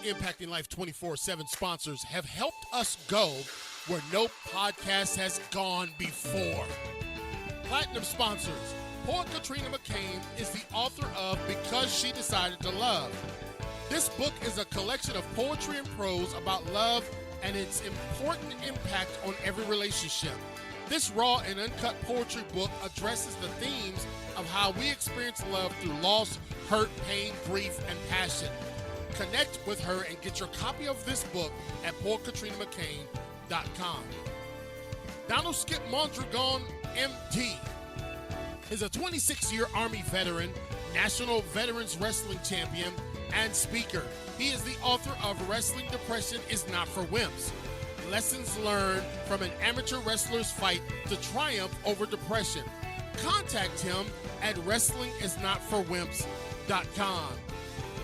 Impacting Life 24/7 sponsors have helped us go where no podcast has gone before. Platinum sponsors. Poet Katrina McCain is the author of Because She Decided to Love. This book is a collection of poetry and prose about love and its important impact on every relationship. This raw and uncut poetry book addresses the themes of how we experience love through loss, hurt, pain, grief, and passion. Connect with her and get your copy of this book at poetKatrinaMcCain.com. Donald Skip Mondragon, MD, is a 26-year Army veteran, National Veterans Wrestling Champion, and speaker. He is the author of Wrestling Depression is Not for Wimps. Lessons learned from an amateur wrestler's fight to triumph over depression. Contact him at wrestlingisnotforwimps.com.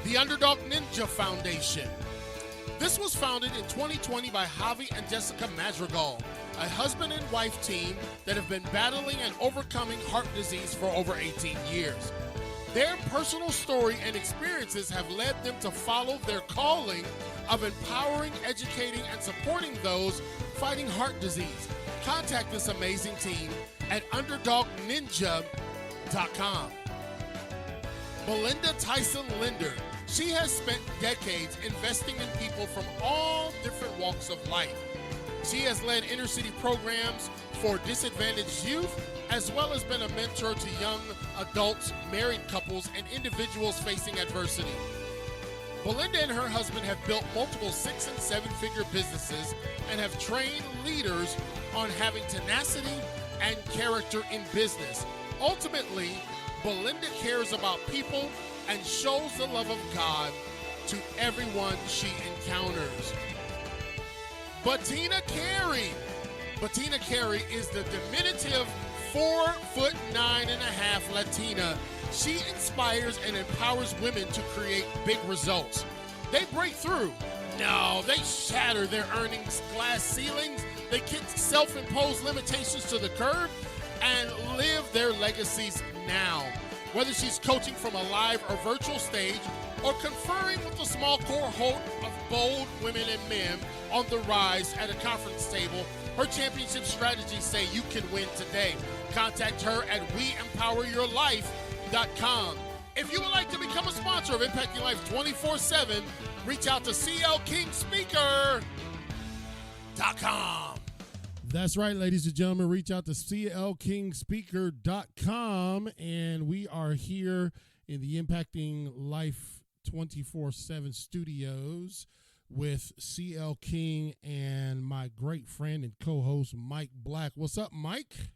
The Underdog Ninja Foundation. This was founded in 2020 by Javi and Jessica Madrigal, a husband and wife team that have been battling and overcoming heart disease for over 18 years. Their personal story and experiences have led them to follow their calling of empowering, educating, and supporting those fighting heart disease. Contact this amazing team at underdogninja.com. Belinda Tyson Linder. She has spent decades investing in people from all different walks of life. She has led inner city programs for disadvantaged youth, as well as been a mentor to young adults, married couples, and individuals facing adversity. Belinda and her husband have built multiple 6- and 7-figure businesses and have trained leaders on having tenacity and character in business. Ultimately, Belinda cares about people and shows the love of God to everyone she encounters. Bettina Carey. Bettina Carey is the diminutive 4'9.5" Latina. She inspires and empowers women to create big results. They break through. No, they shatter their earnings glass ceilings. They kick self-imposed limitations to the curb and live their legacies now. Whether she's coaching from a live or virtual stage or conferring with a small cohort of bold women and men on the rise at a conference table, her championship strategies say you can win today. Contact her at weempoweryourlife.com. If you would like to become a sponsor of Impacting Life 24/7, reach out to clkingspeaker.com. That's right, ladies and gentlemen. Reach out to clkingspeaker.com, and we are here in the Impacting Life 24/7 studios with CL King and my great friend and co-host Mike Black. What's up, Mike?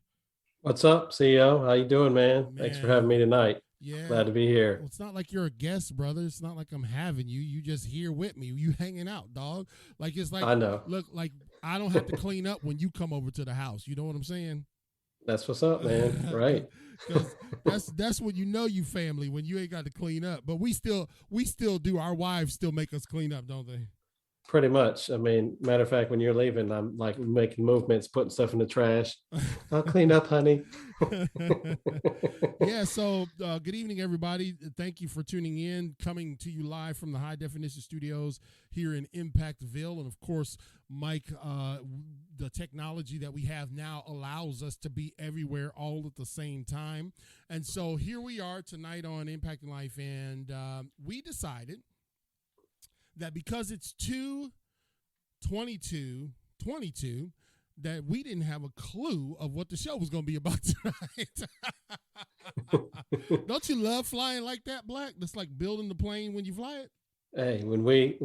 What's up, CEO? How you doing, man? Thanks for having me tonight. Yeah. Glad to be here. Well, it's not like you're a guest, brother. It's not like I'm having you. You just here with me. You hanging out, dog. Like it's like I know. Look, like I don't have to clean up when you come over to the house. You know what I'm saying? That's what's up, man. Right. that's when you know you family, when you ain't got to clean up. But we still do. Our wives still make us clean up, don't they? Pretty much. I mean, matter of fact, when you're leaving, I'm like making movements, putting stuff in the trash. I'll clean up, honey. Yeah. So good evening, everybody. Thank you for tuning in, coming to you live from the High Definition Studios here in Impactville. And of course, Mike, the technology that we have now allows us to be everywhere all at the same time. And so here we are tonight on Impacting Life. And we decided that because it's 2/22/22, that we didn't have a clue of what the show was going to be about tonight. Don't you love flying like that, Black? That's like building the plane when you fly it. Hey, when we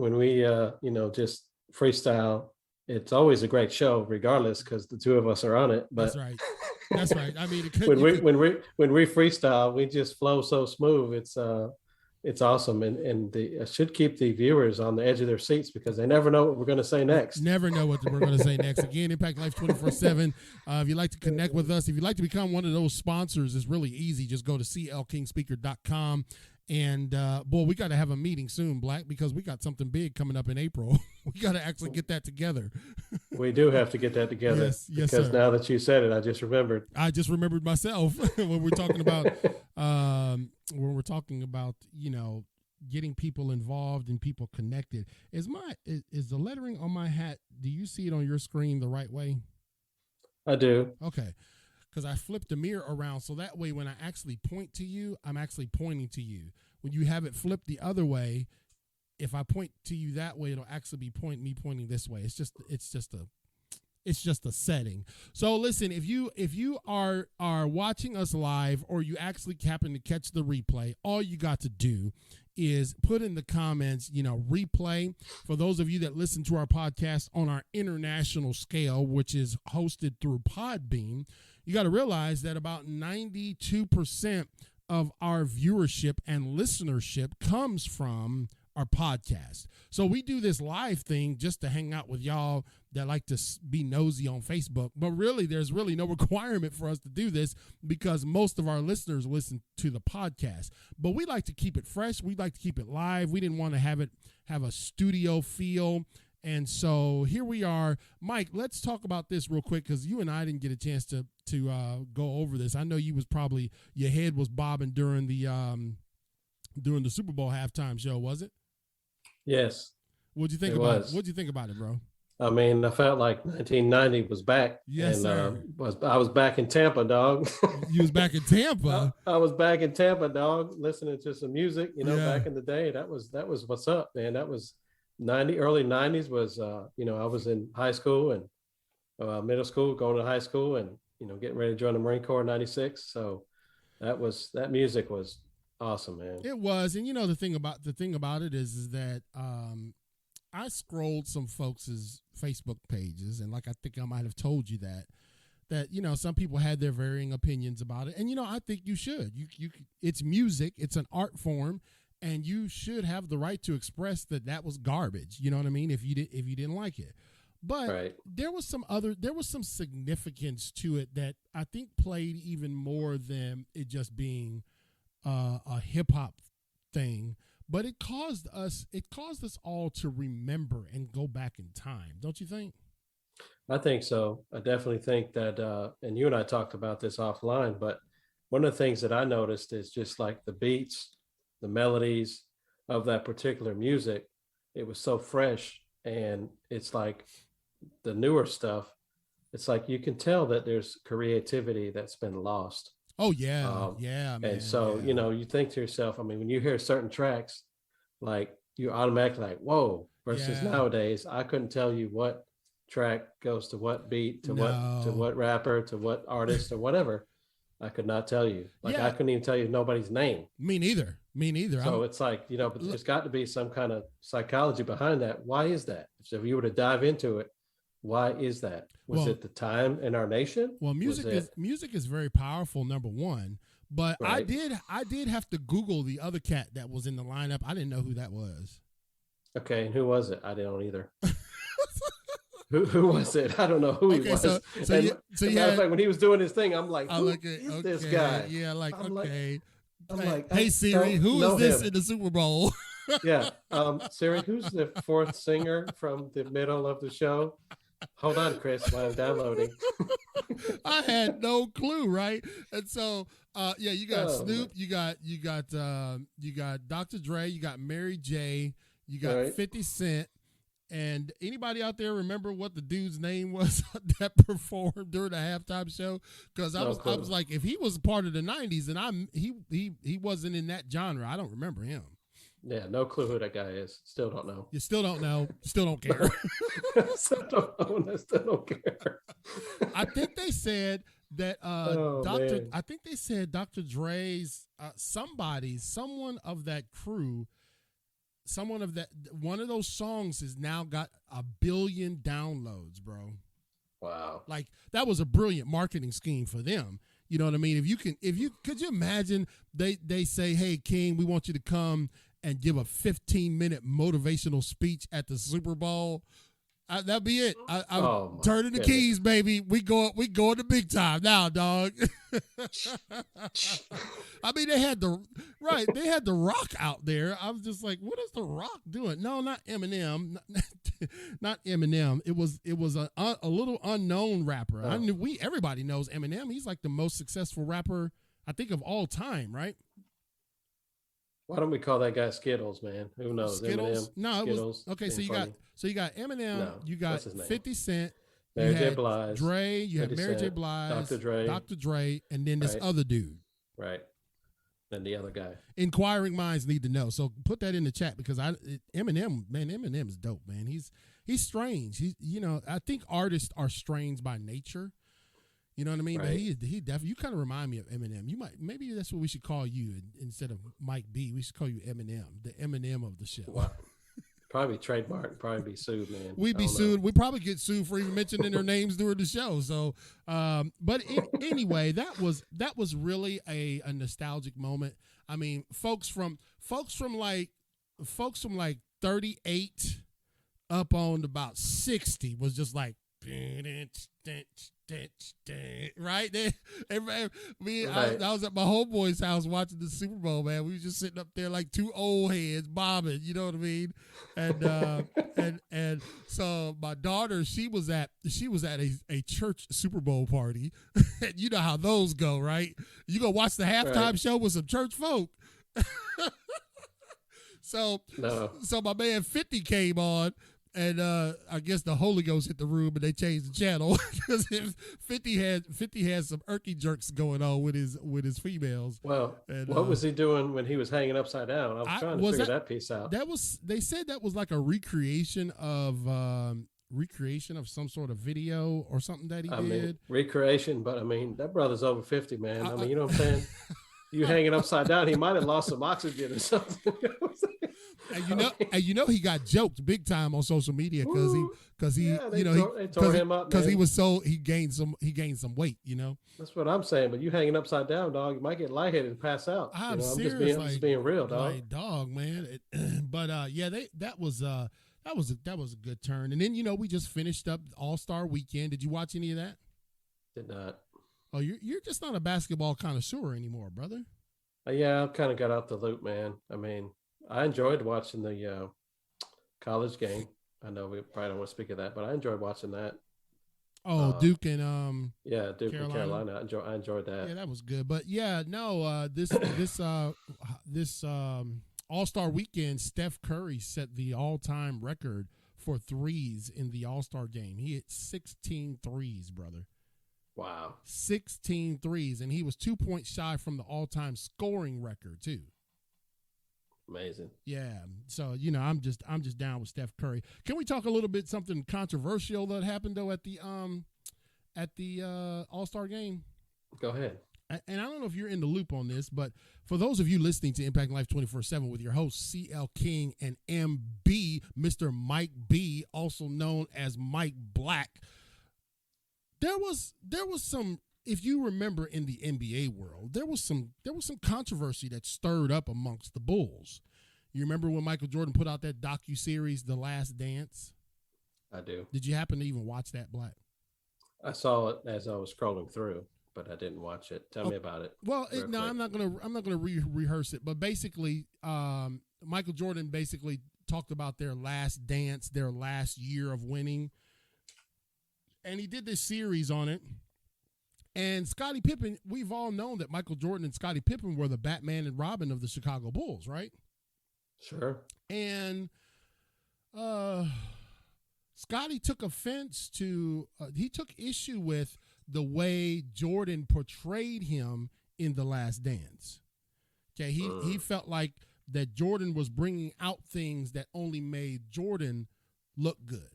just freestyle, it's always a great show, regardless, because the two of us are on it. But that's right. That's right. I mean, when we freestyle, we just flow so smooth. It's awesome, and it should keep the viewers on the edge of their seats because they never know what we're going to say next. Never know what we're going to say next. Again, Impact Life 24/7. If you'd like to connect with us, if you'd like to become one of those sponsors, it's really easy. Just go to clkingspeaker.com. And, boy, we got to have a meeting soon, Black, because we got something big coming up in April. We got to actually get that together. We do have to get that together. Yes, because sir. Now that you said it, I just remembered. I just remembered myself when we're talking about getting people involved and people connected. Is the lettering on my hat, do you see it on your screen the right way? I do. Okay. Because I flipped the mirror around so that way when I actually point to you, I'm actually pointing to you. When you have it flipped the other way, if I point to you that way, it'll actually be pointing this way. It's just a setting. So listen, if you are watching us live, or you actually happen to catch the replay, all you got to do is put in the comments, replay. For those of you that listen to our podcast on our international scale, which is hosted through Podbean, you got to realize that about 92% of our viewership and listenership comes from our podcast. So we do this live thing just to hang out with y'all that like to be nosy on Facebook. But really, there's really no requirement for us to do this because most of our listeners listen to the podcast. But we like to keep it fresh. We like to keep it live. We didn't want to have a studio feel. And so here we are. Mike, let's talk about this real quick because you and I didn't get a chance to go over this. I know you was probably, your head was bobbing during the Super Bowl halftime show, was it? Yes. What'd you think about it? What'd you think about it, bro? I mean, I felt like 1990 was back. Yes, and, sir. I was back in Tampa, dog. You was back in Tampa. I was back in Tampa, dog, listening to some music. Yeah. Back in the day, that was what's up, man. That was early 90s was. I was in high school and middle school, going to high school, and getting ready to join the Marine Corps in '96. So that music was awesome, man. It was, and the thing about it is that I scrolled some folks' Facebook pages, and like I think I might have told you that some people had their varying opinions about it, and I think you should. You it's music, it's an art form, and you should have the right to express that was garbage. You know what I mean? If you didn't like it. But right. there was some significance to it that I think played even more than it just being a hip hop thing. But it caused us all to remember and go back in time, don't you think? I think so. I definitely think that, and you and I talked about this offline, but one of the things that I noticed is just like the beats, the melodies of that particular music, it was so fresh. And it's like the newer stuff, it's like you can tell that there's creativity that's been lost. Oh, yeah. Yeah, man. And so, you think to yourself, I mean, when you hear certain tracks, like you automatically like, whoa, versus nowadays, I couldn't tell you what track goes to what beat, to what rapper, to what artist or whatever. I could not tell you. I couldn't even tell you nobody's name. Me neither. So it's like, but there's got to be some kind of psychology behind that. Why is that? So if you were to dive into it, why is that? Was it the time in our nation? Well, music is very powerful, number one. But right. I did have to Google the other cat that was in the lineup. I didn't know who that was. Okay, and who was it? I don't either. Who was it? I don't know who he was. When he was doing his thing, I'm like, who is this guy? Yeah, I'm hey Siri, who is this in the Super Bowl? Yeah, Siri, who's the fourth singer from the middle of the show? Hold on, Chris, while I'm downloading. I had no clue, right? And so, you got Snoop, you got Dr. Dre, you got Mary J, you got 50 Cent. And anybody out there remember what the dude's name was that performed during the halftime show? Because I was like, if he was part of the 90s, and he wasn't in that genre. I don't remember him. Yeah, no clue who that guy is. Still don't know. You still don't know. Still don't care. Still don't know, and I still don't care. I think they said that I think they said Dr. Dre's someone of that crew. One of those songs has now got 1 billion downloads, bro. Wow. Like that was a brilliant marketing scheme for them. You know what I mean? Could you imagine they say, hey, King, we want you to come and give a 15-minute motivational speech at the Super Bowl. That'd be it. I'm turning the keys, baby. We go to big time now, dog. I mean, they had the Rock out there. I was just like, what is the Rock doing? No, not Eminem, not Eminem. It was a little unknown rapper. I knew everybody knows Eminem. He's like the most successful rapper, I think, of all time, right? Why don't we call that guy Skittles, man? Who knows? Skittles? Eminem, No, Skittles. okay. So you got Eminem, No, you got what's his name? 50 Cent, you Mary J. had Blige, Dre, you had 50 Mary J. Cent, Blige, Dr. Dre, and then this right, other dude. right, and the other guy. Inquiring minds need to know. So put that in the chat because Eminem is dope, man. He's strange. He's I think artists are strange by nature. You know what I mean? Right. But he definitely, you kind of remind me of Eminem. Maybe that's what we should call you instead of Mike B. We should call you Eminem, the Eminem of the show. Wow. Probably trademark, probably be sued, man. We'd be sued. We'd probably get sued for even mentioning their names during the show. So, anyway, that was really a nostalgic moment. I mean, folks from like 38 up on about 60 was just like, right there. I was at my homeboy's house watching the Super Bowl, man. We was just sitting up there like two old heads bobbing, you know what I mean? And and so my daughter, she was at a church Super Bowl party. And you know how those go, right? You go watch the halftime show with some church folk. So my man 50 came on. And I guess the Holy Ghost hit the room and they changed the channel because 50 had some irky jerks going on with his females. Well, and, what was he doing when he was hanging upside down? I was trying to figure that piece out. They said that was like a recreation of some sort of video or something that he did. Recreation, but I mean that brother's over 50, man. I mean, you know what I'm saying? You hanging upside down, he might have lost some oxygen or something. And he got joked big time on social media because he tore him up because he gained some weight. That's what I'm saying. But you hanging upside down, dog, you might get lightheaded and pass out. I'm serious. I'm just being real, dog. Like, dog, man. That was a good turn. And then we just finished up AllStar Weekend. Did you watch any of that? Did not. Oh, you're just not a basketball connoisseur anymore, brother. Yeah, I kind of got out the loop, man. I mean, I enjoyed watching the college game. I know we probably don't want to speak of that, but I enjoyed watching that. Oh, Duke and Duke and Carolina. I enjoyed that. Yeah, that was good. But yeah, no, this All-Star Weekend, Steph Curry set the all-time record for threes in the All-Star game. He hit 16 threes, brother. Wow. 16 threes, and he was 2 points shy from the all-time scoring record too. Amazing. Yeah. So, I'm just down with Steph Curry. Can we talk a little bit something controversial that happened though at the All-Star game? Go ahead. And I don't know if you're in the loop on this, but for those of you listening to Impact Life 24/7 with your hosts CL King and MB, Mr. Mike B, also known as Mike Black, there was some, if you remember in the NBA world, there was some controversy that stirred up amongst the Bulls. You remember when Michael Jordan put out that docuseries, The Last Dance? I do. Did you happen to even watch that, Black? I saw it as I was scrolling through, but I didn't watch it. Tell me about it. Well, I'm not gonna rehearse it, but basically, Michael Jordan basically talked about their last dance, their last year of winning, and he did this series on it. And Scottie Pippen, we've all known that Michael Jordan and Scottie Pippen were the Batman and Robin of the Chicago Bulls, right? Sure. And Scottie took offense to, he took issue with the way Jordan portrayed him in The Last Dance. Okay, he felt like that Jordan was bringing out things that only made Jordan look good.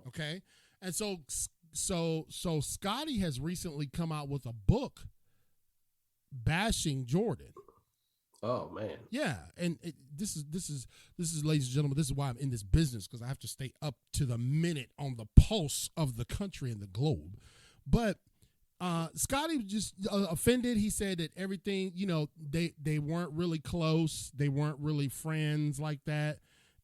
Okay, and so Scottie has recently come out with a book bashing Jordan. Oh man. Yeah, and this is ladies and gentlemen, this is why I'm in this business, because I have to stay up to the minute on the pulse of the country and the globe. But Scottie was just offended. He said that everything, they weren't really close, they weren't really friends like that,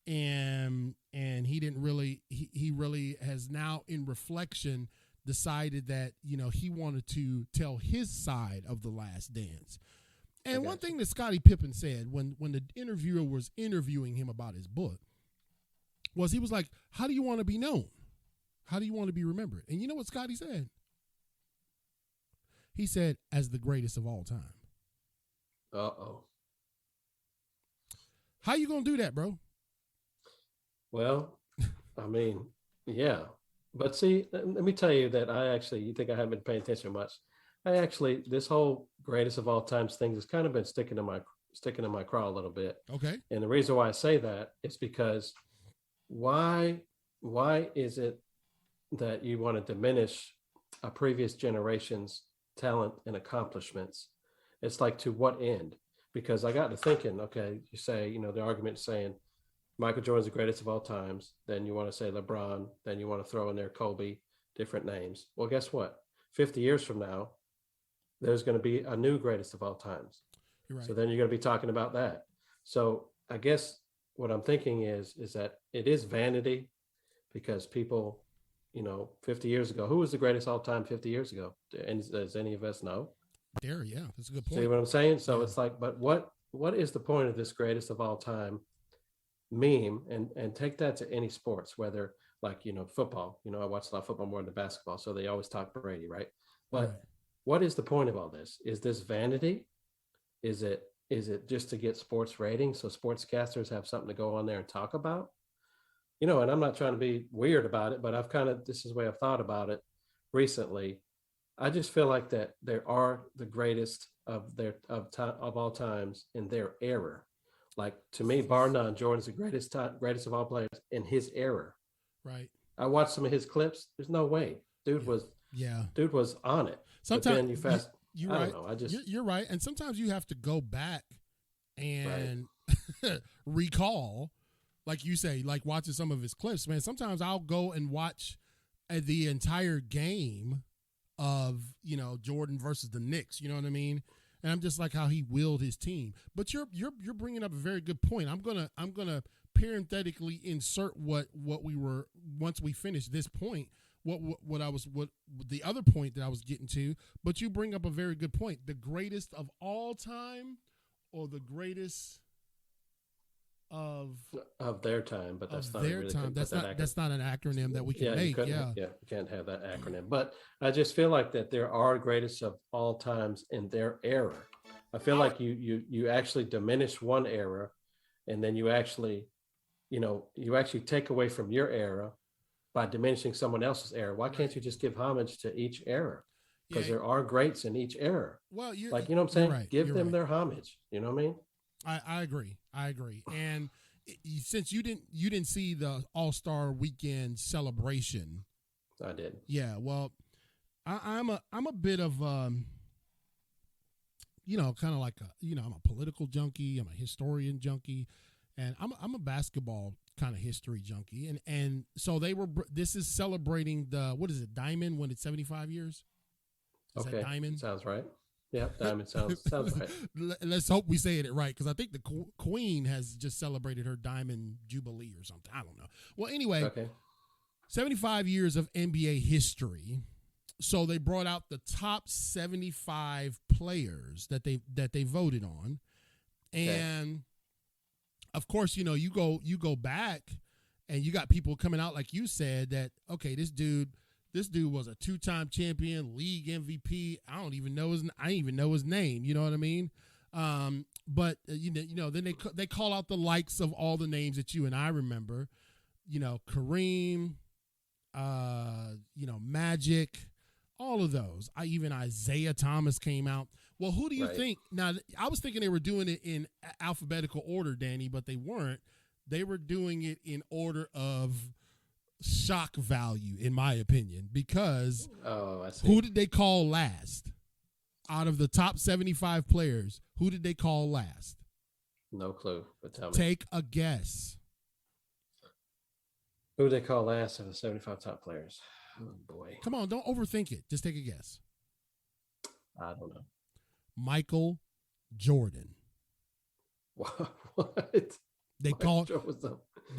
and he didn't really he really has now in reflection decided that he wanted to tell his side of The Last Dance. And one thing that Scottie Pippen said when the interviewer was interviewing him about his book was, he was like, how do you want to be known? How do you want to be remembered? And you know what Scottie said? He said, as the greatest of all time. Uh-oh. How you gonna do that, bro? Well, I mean, yeah. But see, let me tell you that you think I haven't been paying attention much. This whole greatest of all times thing has kind of been sticking in my craw a little bit. Okay. And the reason why I say that is because why is it that you want to diminish a previous generation's talent and accomplishments? It's like, to what end? Because I got to thinking, okay, you say, the argument saying Michael Jordan's the greatest of all times. Then you want to say LeBron. Then you want to throw in there Kobe, different names. Well, guess what? 50 years from now, there's going to be a new greatest of all times. You're right. So then you're going to be talking about that. So I guess what I'm thinking is that it is vanity, because people, 50 years ago, who was the greatest all time 50 years ago? And does any of us know? There, yeah, that's a good point. See what I'm saying? So yeah. It's like, but what is the point of this greatest of all time meme? And take that to any sports, whether like, football. I watch a lot of football more than basketball, so they always talk Brady, right? But Right. What is the point of all this? Is this vanity? Is it just to get sports ratings so sportscasters have something to go on there and talk about? And I'm not trying to be weird about it, but this is the way I've thought about it recently. I just feel like that there are the greatest of all times in their era. Like, to me, bar none, Jordan's the greatest of all players in his era. Right. I watched some of his clips. There's no way. Dude was on it. Sometimes then you fast. You're I right. don't know. You're right. And sometimes you have to go back and recall, like you say, like watching some of his clips, man. Sometimes I'll go and watch the entire game of, Jordan versus the Knicks. You know what I mean? And I'm just like how he willed his team. But you're bringing up a very good point. I'm gonna parenthetically insert what we were, once we finish this point. What the other point that I was getting to, but you bring up a very good point. The greatest of all time, or the greatest of their time, but that's not their really time. That's not an acronym that we can make. You can't have that acronym. But I just feel like that there are greatest of all times in their era. I feel like you actually diminish one era, and then you actually take away from your era by diminishing someone else's era. Why can't you just give homage to each era? Because there are greats in each era. Well, you know what I'm saying? Right, give them their homage. You know what I mean? I agree. And since you didn't see the AllStar Weekend celebration, I did. Yeah. Well, I'm a bit of kind of like I'm a political junkie. I'm a historian junkie, and I'm a basketball kind of history junkie. And so this is celebrating what is it, Diamond, when it's 75 years? Is that Diamond? Sounds right. Yeah, Diamond sounds right. Let's hope we say it right, because I think the Queen has just celebrated her Diamond Jubilee or something. I don't know. Well, anyway, 75 years of NBA history. So they brought out the top 75 players that they voted on, and of course, you go back, and you got people coming out, like you said, that this dude was a 2-time champion, league MVP. I didn't even know his name. You know what I mean? But then they call out the likes of all the names that you and I remember. Kareem, Magic, all of those. Even Isaiah Thomas came out. Well, who do you think? Now, I was thinking they were doing it in alphabetical order, Danny, but they weren't. They were doing it in order of shock value, in my opinion, because who did they call last? Out of the top 75 players, who did they call last? No clue, but tell me. Take a guess. Who did they call last of the 75 top players? Oh, boy. Come on, don't overthink it. Just take a guess. I don't know. Michael Jordan. What? They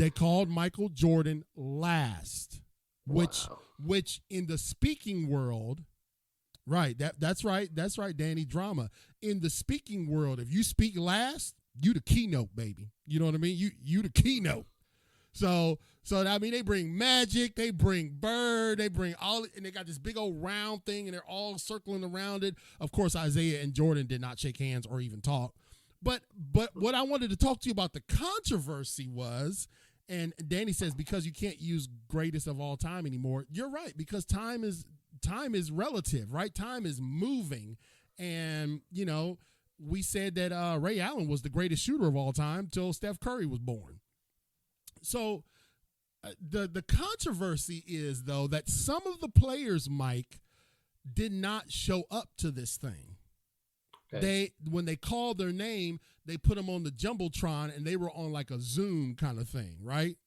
called Michael Jordan last, which in the speaking world, right? That's right, Danny. Drama in the speaking world. If you speak last, you the keynote, baby. You know what I mean? You the keynote. So I mean, they bring Magic, they bring Bird, they bring all, and they got this big old round thing, and they're all circling around it. Of course, Isaiah and Jordan did not shake hands or even talk. But what I wanted to talk to you about the controversy was, and Danny says because you can't use greatest of all time anymore. You're right, because time is relative, right? Time is moving, and we said that Ray Allen was the greatest shooter of all time till Steph Curry was born. So the controversy is, though, that some of the players, Mike, did not show up to this thing. Okay. When they called their name, they put them on the Jumbotron, and they were on like a Zoom kind of thing, right?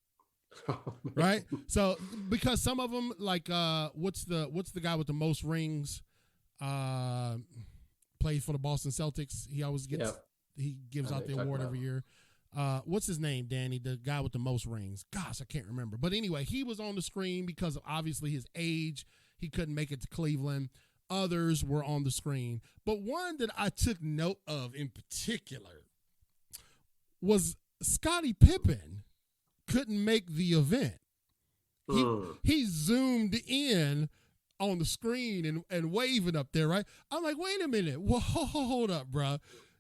Right. So because some of them, like what's the guy with the most rings? Plays for the Boston Celtics. He always gets he gives out the award every year. What's his name, Danny? The guy with the most rings. Gosh, I can't remember. But anyway, he was on the screen because of obviously his age. He couldn't make it to Cleveland. Others were on the screen. But one that I took note of in particular was Scottie Pippen couldn't make the event. He zoomed in on the screen and waving up there, right? I'm like, wait a minute. Whoa, hold up, bro.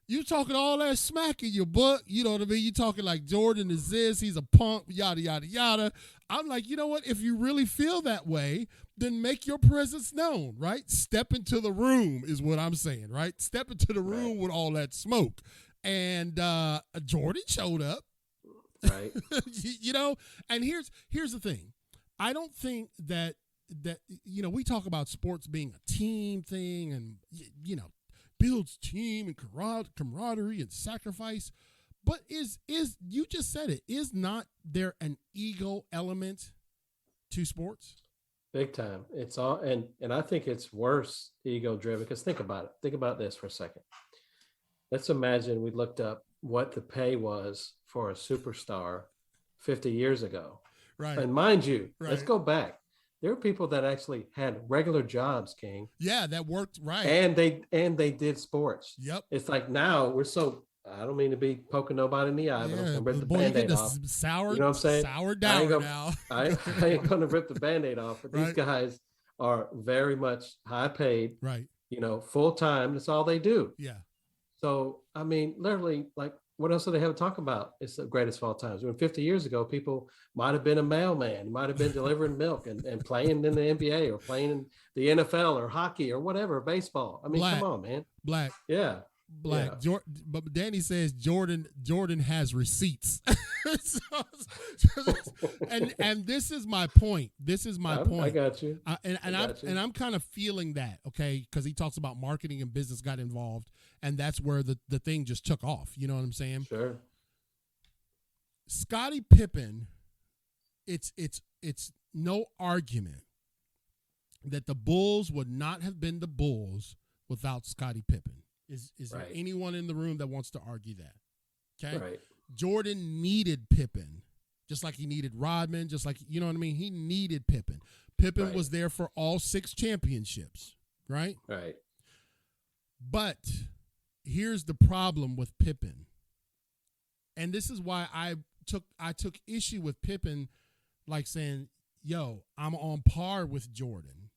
You talking all that smack in your book, you know what I mean? You talking like Jordan is this, he's a punk, yada, yada, yada. I'm like, you know what? If you really feel that way, then make your presence known, right? Step into the room is what I'm saying, right? Step into the room with all that smoke. And Jordan showed up. Right. And here's the thing. I don't think that we talk about sports being a team thing and, builds team and camaraderie and sacrifice. But is you just said it, is not there an ego element to sports? Big time. It's all, and I think it's worse ego driven, because think about it. Think about this for a second. Let's imagine we looked up what the pay was for a superstar 50 years ago. Right. And mind you, let's go back. There were people that actually had regular jobs, King. Yeah, that worked, right. And they did sports. Yep. It's like now we're so, I don't mean to be poking nobody in the eye, but I'm going to rip the Band-Aid off. Sour, you know what I'm saying? Sour down now. I ain't going to rip the Band-Aid off, but these guys are very much high paid, right? Full time. That's all they do. Yeah. So, I mean, literally, like, what else do they have to talk about? It's the greatest of all times. When 50 years ago, people might have been a mailman, might have been delivering milk and playing in the NBA or playing in the NFL or hockey or whatever, baseball. I mean, come on, man. Black. Yeah. Black. Yeah. But Danny says Jordan has receipts. and this is my point. I got you. I'm kind of feeling that, okay, because he talks about marketing and business got involved, and that's where the thing just took off. You know what I'm saying? Sure. Scottie Pippen, it's no argument that the Bulls would not have been the Bulls without Scottie Pippen. Is there anyone in the room that wants to argue that? Okay. Right. Jordan needed Pippen, just like he needed Rodman, just like, you know what I mean? He needed Pippen. Pippen was there for all 6 championships, right? Right. But here's the problem with Pippen. And this is why I took issue with Pippen, like saying, yo, I'm on par with Jordan,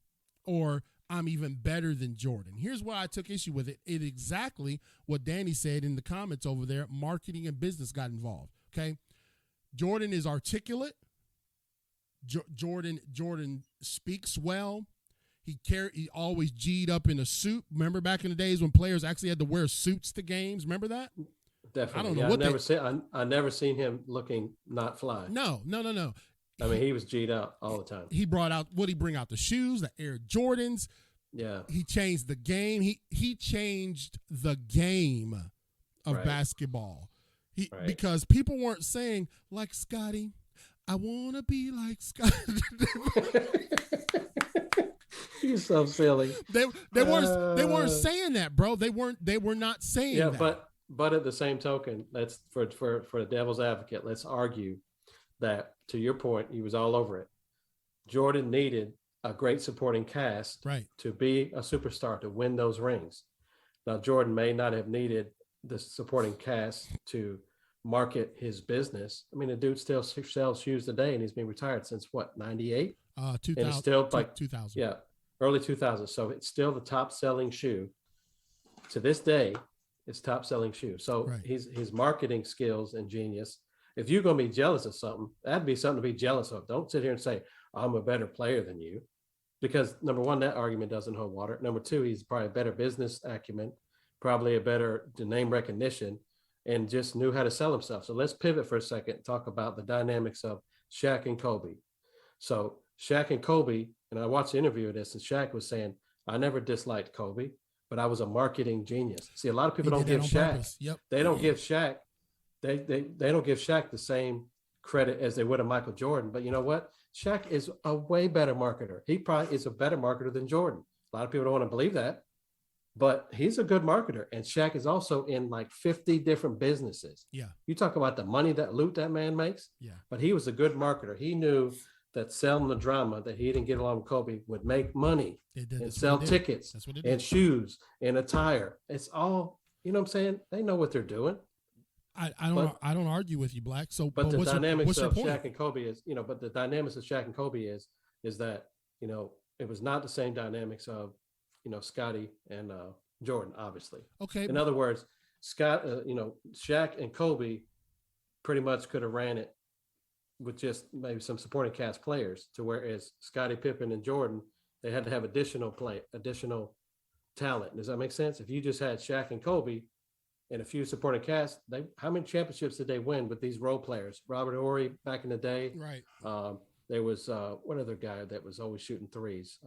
or I'm even better than Jordan. Here's why I took issue with it. It's exactly what Danny said in the comments over there. Marketing and business got involved. Okay. Jordan is articulate. Jordan speaks well. He always G'd up in a suit. Remember back in the days when players actually had to wear suits to games? Remember that? Definitely. I don't know I never seen him looking not fly. No. I mean, he was G'd out all the time. He brought out, what he bring out? The shoes, the Air Jordans. Yeah. He changed the game. He changed the game of basketball. Because people weren't saying, like Scotty, I want to be like Scotty. He's so silly. They weren't saying that, bro. They were not saying that. Yeah, but at the same token, let's for the devil's advocate, let's argue that, to your point, he was all over it. Jordan needed a great supporting cast to be a superstar, to win those rings. Now, Jordan may not have needed the supporting cast to market his business. I mean, the dude still sells shoes today, and he's been retired since what, 98? 2000. And it's still like 2000. Yeah, early 2000s. So it's still the top selling shoe to this day. its top selling shoe. So Right. his marketing skills and genius. If you're going to be jealous of something, that'd be something to be jealous of. Don't sit here and say, I'm a better player than you. Because number one, that argument doesn't hold water. Number two, he's probably a better business acumen, probably a better name recognition, and just knew how to sell himself. So let's pivot for a second and talk about the dynamics of Shaq and Kobe. So Shaq and Kobe, and I watched the interview of this, and Shaq was saying, I never disliked Kobe, but I was a marketing genius. See, a lot of people don't give Shaq. Yep. They don't give Shaq. They don't give Shaq the same credit as they would a Michael Jordan. But you know what? Shaq is a way better marketer. He probably is a better marketer than Jordan. A lot of people don't want to believe that, but he's a good marketer. And Shaq is also in like 50 different businesses. Yeah. You talk about the money that man makes. Yeah. But he was a good marketer. He knew that selling the drama that he didn't get along with Kobe would make money and sell tickets and shoes and attire. It's all, you know what I'm saying? They know what they're doing. I don't argue with you, Black. So, but the dynamics of Shaq and Kobe is, but the dynamics of Shaq and Kobe is that, it was not the same dynamics of, Scottie and Jordan, obviously. Okay. In other words, Shaq and Kobe pretty much could have ran it with just maybe some supporting cast players, to whereas Scottie, Pippen, and Jordan, they had to have additional talent. Does that make sense? If you just had Shaq and Kobe and a few supporting cast, how many championships did they win with these role players? Robert Horry back in the day. Right. There was what other guy that was always shooting threes?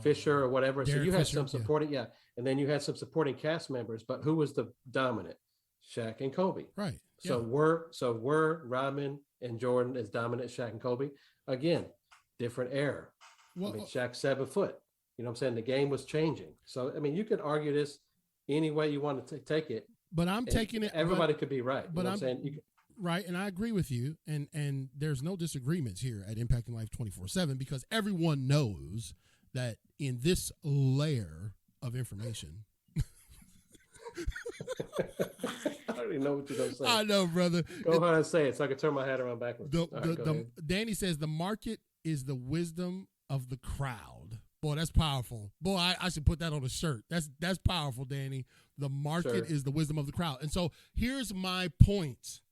Fisher or whatever. Derek so you had Fisher, some supporting, and then you had some supporting cast members, but who was the dominant? Shaq and Kobe. Right. So were Rodman and Jordan as dominant as Shaq and Kobe? Again, different era. Well, Shaq's 7 foot. You know what I'm saying? The game was changing. So, you could argue this any way you want to take it. But I'm taking it. Everybody could be right. But I'm saying? Right, and I agree with you. And there's no disagreements here at Impacting Life 24/7, because everyone knows that in this layer of information. I don't even know what you're going to say. I know, brother. Go ahead and say it so I can turn my head around backwards. Danny says the market is the wisdom of the crowd. Boy, that's powerful. Boy, I should put that on a shirt. That's powerful, Danny. The market is the wisdom of the crowd. And so here's my point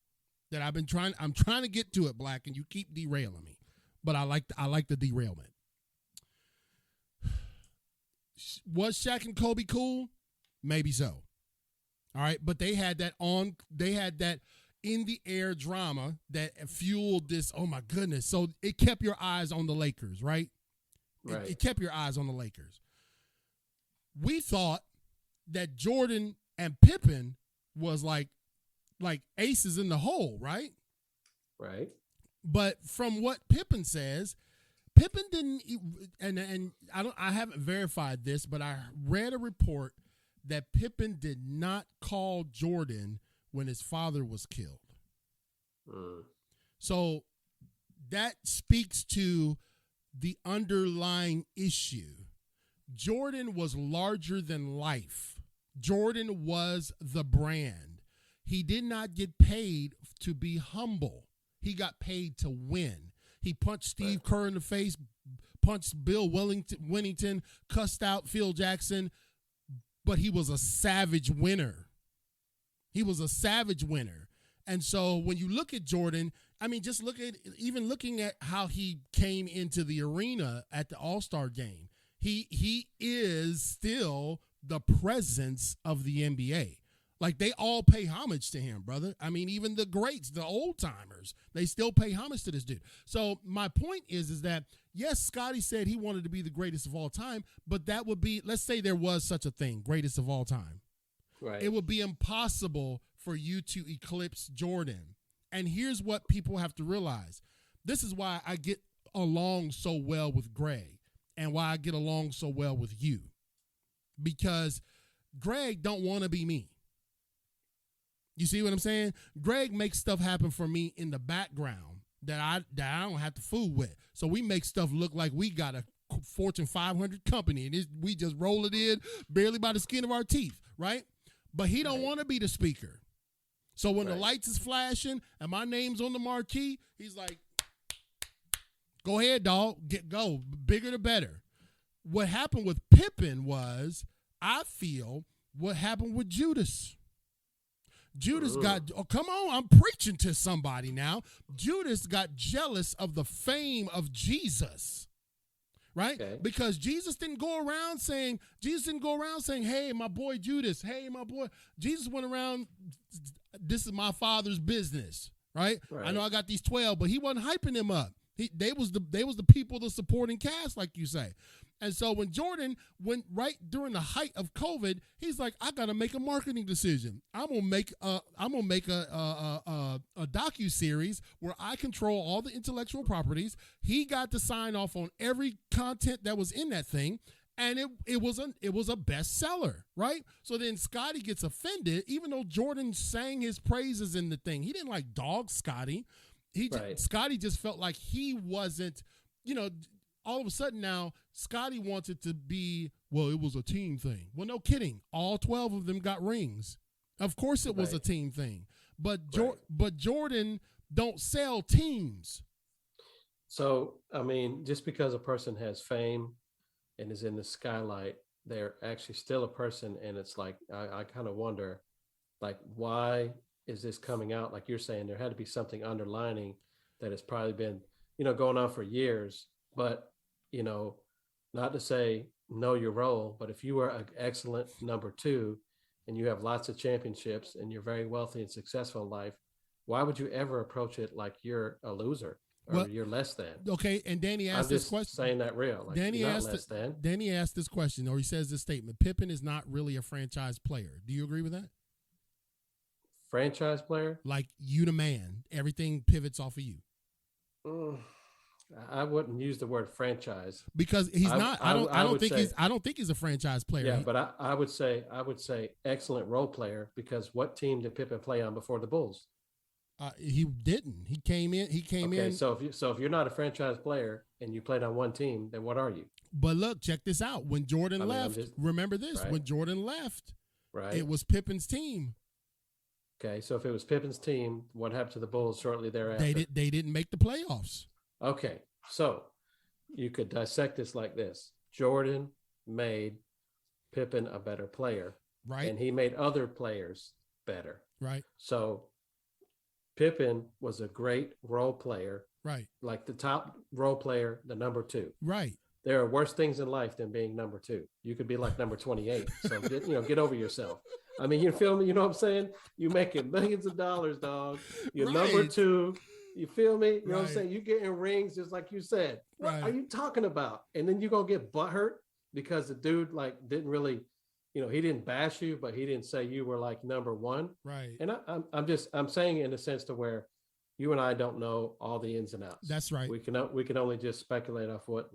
that I'm trying to get to it, Black, and you keep derailing me. But I like the derailment. Was Shaq and Kobe cool? Maybe so. All right, but they had that in the air drama that fueled this. Oh my goodness! So it kept your eyes on the Lakers, right? Right. It kept your eyes on the Lakers. We thought that Jordan and Pippen was like aces in the hole, right? Right. But from what Pippen says, Pippen didn't, and I haven't verified this, but I read a report that Pippen did not call Jordan when his father was killed. So that speaks to the underlying issue. Jordan was larger than life. Jordan was the brand. He did not get paid to be humble. He got paid to win. He punched Steve Kerr in the face, punched Bill Wennington, cussed out Phil Jackson, but he was a savage winner. He was a savage winner. And so when you look at Jordan, just looking at how he came into the arena at the AllStar game, he is still the presence of the NBA. Like, they all pay homage to him, brother. Even the greats, the old timers, they still pay homage to this dude. So my point is that, yes, Scottie said he wanted to be the greatest of all time, but that would be, let's say there was such a thing, greatest of all time. Right. It would be impossible for you to eclipse Jordan. And here's what people have to realize. This is why I get along so well with Greg and why I get along so well with you. Because Greg don't want to be me. You see what I'm saying? Greg makes stuff happen for me in the background that I don't have to fool with. So we make stuff look like we got a Fortune 500 company, and we just roll it in barely by the skin of our teeth, right? But he don't want to be the speaker. So when the lights is flashing and my name's on the marquee, he's like, go ahead, dog. Go. Bigger the better. What happened with Pippen was, I feel What happened with Judas? Judas Ooh. got, oh, come on, I'm preaching to somebody now. Judas got jealous of the fame of Jesus, right? Okay. Because Jesus didn't go around saying, hey, my boy Judas, hey, my boy. Jesus went around, this is my father's business, right? I know I got these 12, but he wasn't hyping them up. They was the people, the supporting cast, like you say. And so when Jordan went right during the height of COVID, he's like, I got to make a marketing decision. I'm gonna make a docu-series where I control all the intellectual properties. He got to sign off on every content that was in that thing, and it was a bestseller, right? So then Scotty gets offended, even though Jordan sang his praises in the thing. He didn't like dog Scotty. Scotty just felt like he wasn't, all of a sudden now Scotty wanted to be, well, it was a team thing. Well, no kidding. All 12 of them got rings. Of course it was a team thing. But Jordan don't sell teams. So, I mean, just because a person has fame and is in the skylight, they're actually still a person. And it's like, I kind of wonder, like, why is this coming out? Like you're saying, there had to be something underlining that has probably been, going on for years. But, not to say know your role, but if you are an excellent number 2 and you have lots of championships and you're very wealthy and successful in life, why would you ever approach it like you're a loser or you're less than? Okay, and Danny asked this question. Saying that real. Like, Danny asked this question, or he says this statement: Pippen is not really a franchise player. Do you agree with that? Franchise player? Like you the man. Everything pivots off of you. I wouldn't use the word franchise because he's not. I don't think he's a franchise player. Yeah, but I would say excellent role player, because what team did Pippen play on before the Bulls? He didn't. He came in. Okay, so if you're not a franchise player and you played on one team, then what are you? But look, check this out. When Jordan left, remember this. Right. When Jordan left, it was Pippen's team. Okay, so if it was Pippen's team, what happened to the Bulls shortly thereafter? They didn't make the playoffs. Okay, so you could dissect this like this. Jordan made Pippen a better player. Right. And he made other players better. Right. So Pippen was a great role player. Right. Like the top role player, the number 2. Right. There are worse things in life than being number 2. You could be like number 28. So get over yourself. I mean, you feel me? You know what I'm saying? You making millions of dollars, dog. You're number 2. You feel me? You know what I'm saying? You getting rings just like you said. What are you talking about? And then you're going to get butthurt because the dude didn't really, he didn't bash you, but he didn't say you were like number 1. Right. And I'm saying in a sense to where you and I don't know all the ins and outs. That's right. We can only just speculate off what,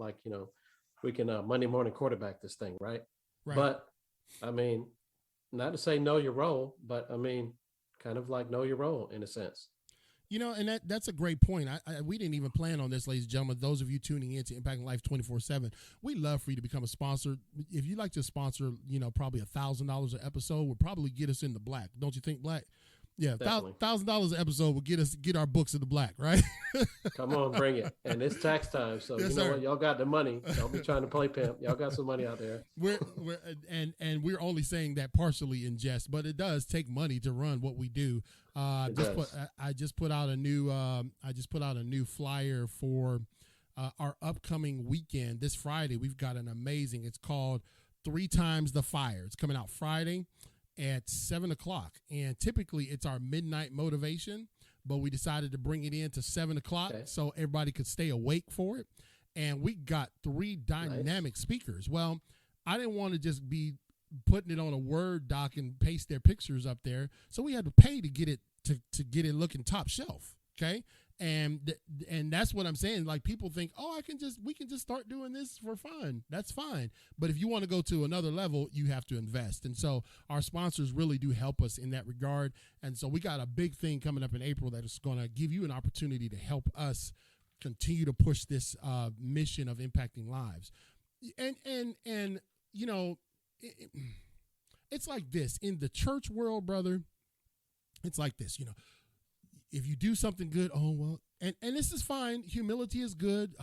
we can Monday morning quarterback this thing. Right. But I mean, not to say know your role, but I mean, kind of like know your role in a sense. And that's a great point. We didn't even plan on this, ladies and gentlemen. Those of you tuning in to Impacting Life 24/7, we'd love for you to become a sponsor. If you'd like to sponsor, probably $1,000 an episode would probably get us in the black. Don't you think, Black? Yeah, $1,000 an episode will get our books in the black, right? Come on, bring it. And it's tax time, so you know what? Y'all got the money. Don't be trying to play pimp. Y'all got some money out there. We're only saying that partially in jest, but it does take money to run what we do. I just put out a new flyer for our upcoming weekend. This Friday, we've got an amazing. It's called 3 Times the Fire. It's coming out Friday at 7:00, and typically it's our midnight motivation, but we decided to bring it in to 7:00 so everybody could stay awake for it. And we got 3 dynamic speakers. Well, I didn't want to just be putting it on a Word doc and paste their pictures up there, so we had to pay to get it to get it looking top shelf. Okay. And that's what I'm saying. Like, people think, we can just start doing this for fun. That's fine. But if you want to go to another level, you have to invest. And so our sponsors really do help us in that regard. And so we got a big thing coming up in April that is going to give you an opportunity to help us continue to push this mission of impacting lives. And it's like this in the church world, brother. It's like this, if you do something good, and this is fine. Humility is good.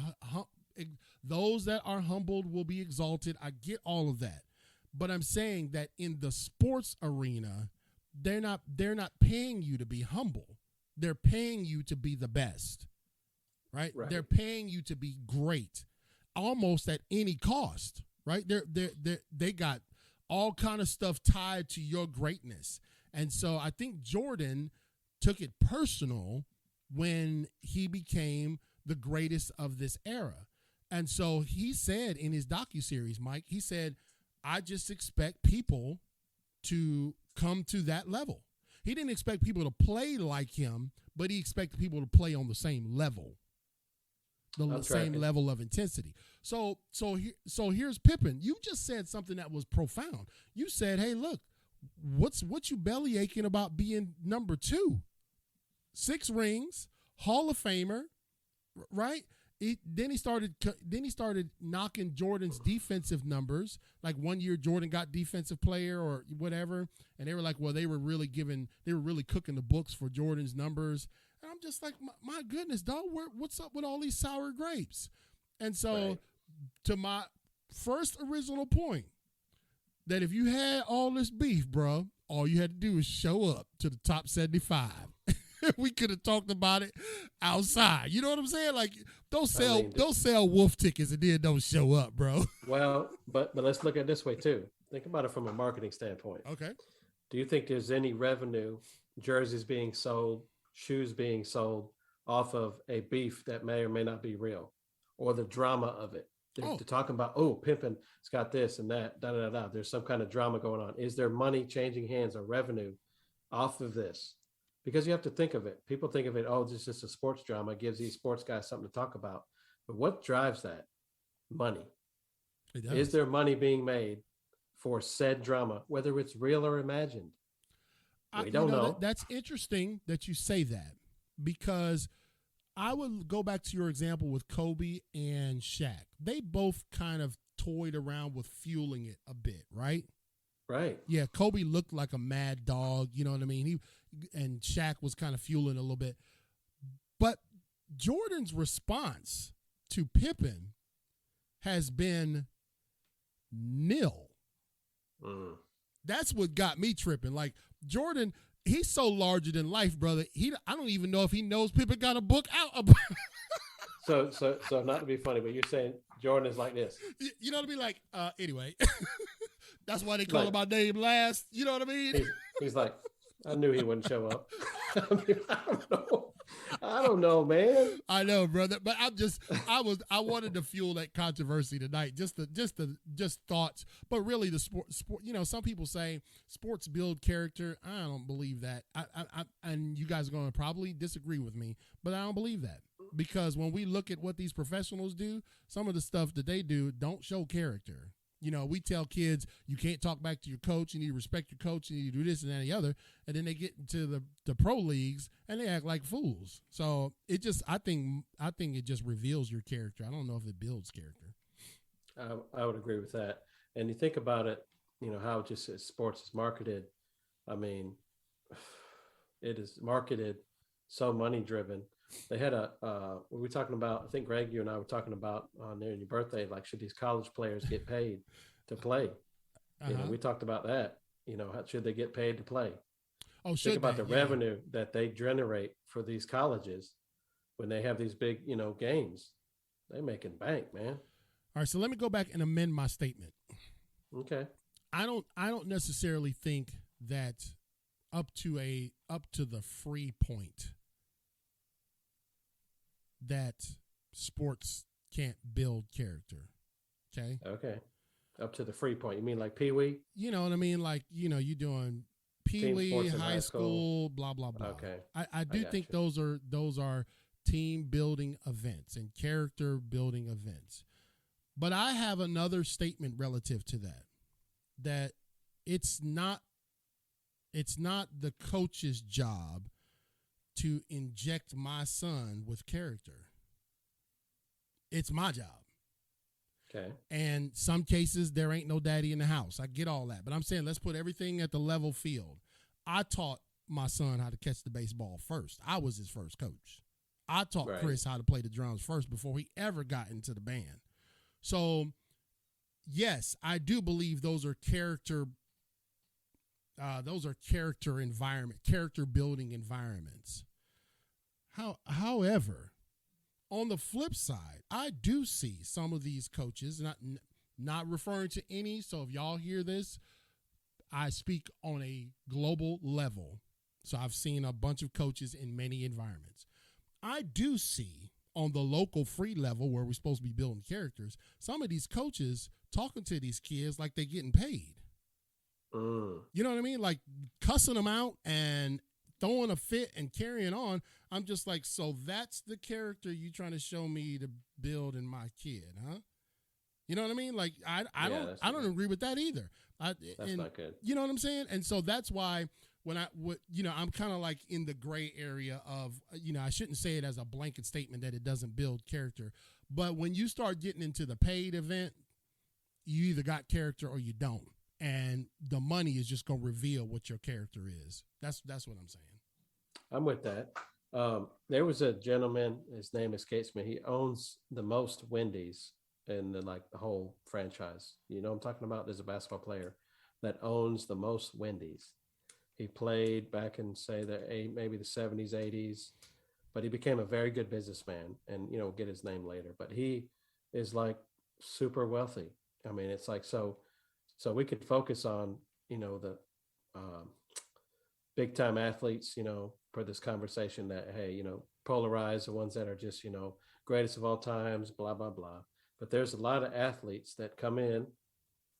Those that are humbled will be exalted. I get all of that. But I'm saying that in the sports arena, they're not paying you to be humble. They're paying you to be the best, right? They're paying you to be great, almost at any cost, right? They got all kind of stuff tied to your greatness. And so I think Jordan took it personal when he became the greatest of this era. And so he said in his docuseries, Mike, he said, I just expect people to come to that level. He didn't expect people to play like him, but he expected people to play on the same level, the same level of intensity. So here's Pippen. You just said something that was profound. You said, hey, look, what you belly aching about being number 2? 6 rings, Hall of Famer, right? Then he started knocking Jordan's defensive numbers. Like one year Jordan got defensive player or whatever, and they were like, well, they were really cooking the books for Jordan's numbers. And I'm just like, my goodness, dog, what's up with all these sour grapes? And so to my first original point, that if you had all this beef, bro, all you had to do is show up to the top 75. We could have talked about it outside. You know what I'm saying? Like, don't sell wolf tickets and then don't show up, bro. Well, but let's look at it this way too. Think about it from a marketing standpoint. Okay. Do you think there's any revenue, jerseys being sold, shoes being sold off of a beef that may or may not be real, or the drama of it? They're talking about, Pippen has got this and that, da-da-da-da. There's some kind of drama going on. Is there money changing hands or revenue off of this? Because you have to think of it. People think of it, this is just a sports drama. It gives these sports guys something to talk about. But what drives that? Money. It does. Is there money being made for said drama, whether it's real or imagined? We don't know. That's interesting that you say that, because I would go back to your example with Kobe and Shaq. They both kind of toyed around with fueling it a bit, right? Right. Yeah, Kobe looked like a mad dog, you know what I mean? And Shaq was kind of fueling a little bit. But Jordan's response to Pippen has been nil. That's what got me tripping. Like, Jordan, he's so larger than life, brother. I don't even know if he knows Pippen got a book out about. So not to be funny, but you're saying Jordan is like this. You know what I mean? Like, anyway, that's why they call him my name last. You know what I mean? He's like, I knew he wouldn't show up. I don't know, man. I know, brother, but I wanted to fuel that controversy tonight. Just thoughts, but really the sport. You know, some people say sports build character. I don't believe that. And you guys are going to probably disagree with me, but I don't believe that, because when we look at what these professionals do, some of the stuff that they do don't show character. You know, we tell kids you can't talk back to your coach. You need to respect your coach. You need to do this and that and the other. And then they get into the pro leagues and they act like fools. So I think it just reveals your character. I don't know if it builds character. I would agree with that. And you think about it, you know, how just sports is marketed. I mean, it is marketed so money driven. They had we were talking about, I think Greg, you and I were talking about on there your birthday, like, should these college players get paid to play? You know, we talked about that. You know, how should they get paid to play? Think about the revenue that they generate for these colleges when they have these big, you know, games. They're making bank, man. All right, so let me go back and amend my statement. Okay. I don't necessarily think that up to the free point that sports can't build character. Okay. Okay. Up to the free point. You mean like Pee Wee? You know what I mean? Like, you know, you're doing Pee Wee, high school, blah, blah, blah. Okay. I do think those are team building events and character building events. But I have another statement relative to that it's not the coach's job to inject my son with character. It's my job. Okay. And some cases there ain't no daddy in the house. I get all that. But I'm saying let's put everything at the level field. I taught my son how to catch the baseball first. I was his first coach. I taught Chris how to play the drums first before he ever got into the band. So yes, I do believe those are character environment, character building environments. However, on the flip side, I do see some of these coaches, not referring to any. So if y'all hear this, I speak on a global level. So I've seen a bunch of coaches in many environments. I do see on the local free level where we're supposed to be building characters, some of these coaches talking to these kids like they're getting paid. You know what I mean? Like cussing them out and throwing a fit and carrying on. I'm just like, so that's the character you trying to show me to build in my kid, huh? You know what I mean? Like I don't agree with that either. That's not good. You know what I'm saying? And so that's why I'm kind of like in the gray area of, I shouldn't say it as a blanket statement that it doesn't build character, but when you start getting into the paid event, you either got character or you don't. And the money is just going to reveal what your character is. That's what I'm saying. I'm with that. There was a gentleman, his name escapes me. He owns the most Wendy's in the whole franchise. You know what I'm talking about? There's a basketball player that owns the most Wendy's. He played back in, say, maybe the 70s, 80s, but he became a very good businessman, and, we'll get his name later. But he is super wealthy. I mean, it's so we could focus on, the big time athletes, for this conversation that, hey, polarize the ones that are just, greatest of all times, blah, blah, blah. But there's a lot of athletes that come in.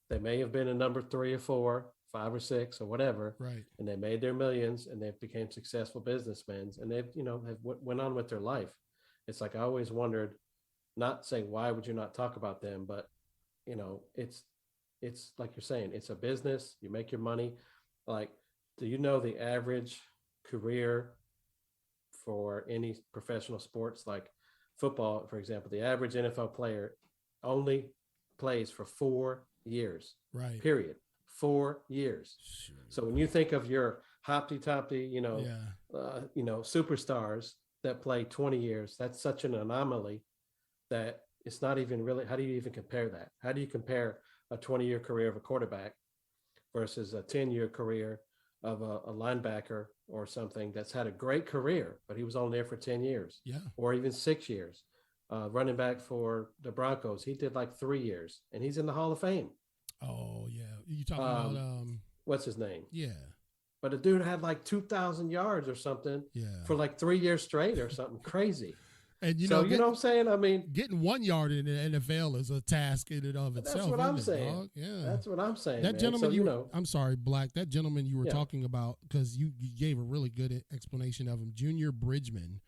They may have been a number 3 or 4, 5 or 6 or whatever. Right. And they made their millions and they became successful businessmen and they've, went on with their life. It's like, I always wondered, not saying, why would you not talk about them? But, it's like you're saying, it's a business. You make your money. Like, do you know the average career for any professional sports, like football, for example? The average NFL player only plays for 4 years. Right. Period. 4 years. Sure. So when you think of your hoppy-toppy, superstars that play 20 years, that's such an anomaly that it's not even really, how do you even compare that? How do you compare a 20-year career of a quarterback versus a 10-year career of a linebacker or something that's had a great career, but he was only there for 10 years, or even 6 years. Running back for the Broncos, he did 3 years, and he's in the Hall of Fame. Oh yeah, you talking about what's his name? Yeah, but the dude had 2,000 yards or something for 3 years straight or something crazy. And you know what I'm saying? I mean, getting 1 yard in the NFL is a task in and of itself. That's what I'm saying. Dog? Yeah, that's what I'm saying. That man. gentleman, So, I'm sorry, Black. That gentleman you were talking about, because you gave a really good explanation of him. Junior Bridgeman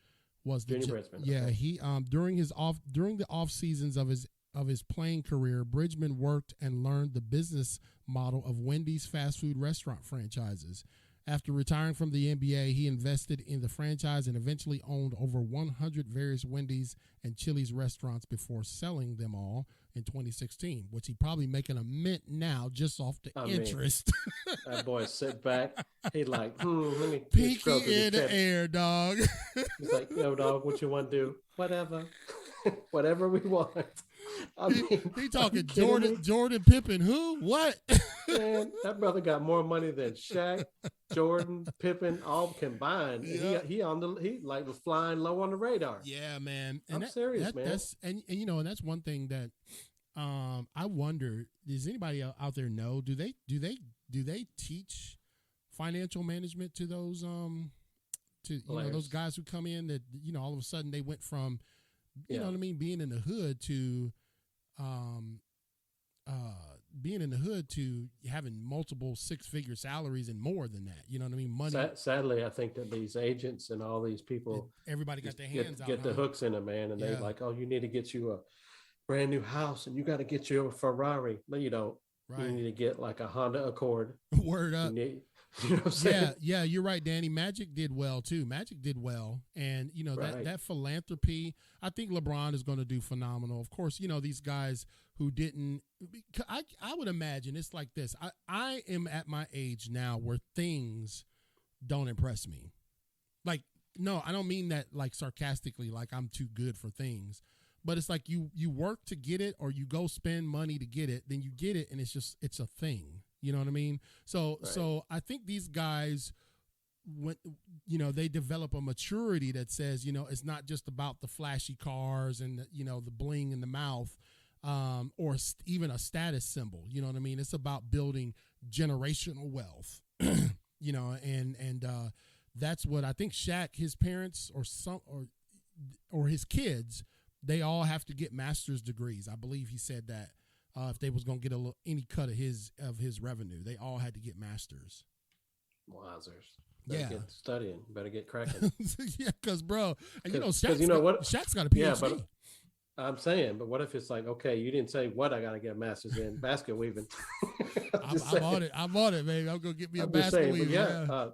was the Bridgeman. Yeah, okay. He during the off seasons of his playing career, Bridgeman worked and learned the business model of Wendy's fast food restaurant franchises. After retiring from the NBA, he invested in the franchise and eventually owned over 100 various Wendy's and Chili's restaurants before selling them all in 2016, which he probably making a mint now just off the interest. That boy sit back. He let me pinky in the air, dog. He's like, yo, dog, what you want to do? Whatever. Whatever we want. I mean, he talking Jordan Pippen. Who? What? Man, that brother got more money than Shaq, Jordan, Pippen, all combined. Yeah. He was flying low on the radar. Yeah, man. And I'm serious, man. And that's one thing that I wonder. Does anybody out there know? Do they teach financial management to those those guys who come in that all of a sudden they went from you know what I mean, being in the hood to having multiple 6-figure salaries and more than that. You know what I mean? Money. Sadly, I think that these agents and all these people, everybody got their hands out. Get the hooks in them, man, and they like, oh, you need to get you a brand new house, and you got to get you a Ferrari. No, you don't. Right. You need to get a Honda Accord. Word up. You know what I'm saying? Yeah, you're right, Danny. Magic did well too. And right. that philanthropy. I think LeBron is going to do phenomenal. Of course, these guys who didn't. I would imagine it's like this. I am at my age now where things don't impress me. No, I don't mean that sarcastically, like I'm too good for things. but it's like you work to get it, or you go spend money to get it, then you get it, and it's a thing. You know what I mean? So I think these guys, when they develop a maturity that says, it's not just about the flashy cars and the bling in the mouth, or even a status symbol. You know what I mean? It's about building generational wealth. And that's what I think Shaq, his parents, or his kids, they all have to get master's degrees. I believe he said that if they was going to get any cut of his revenue, they all had to get masters. Wowzers. Better get studying. Better get cracking. Yeah, because bro, and Shaq's got a PhD. Yeah, but I'm saying, but what if it's like, okay, you didn't say what I got to get a master's in basket weaving. I'm on it, baby. I'm gonna get me a basket weaving. Yeah.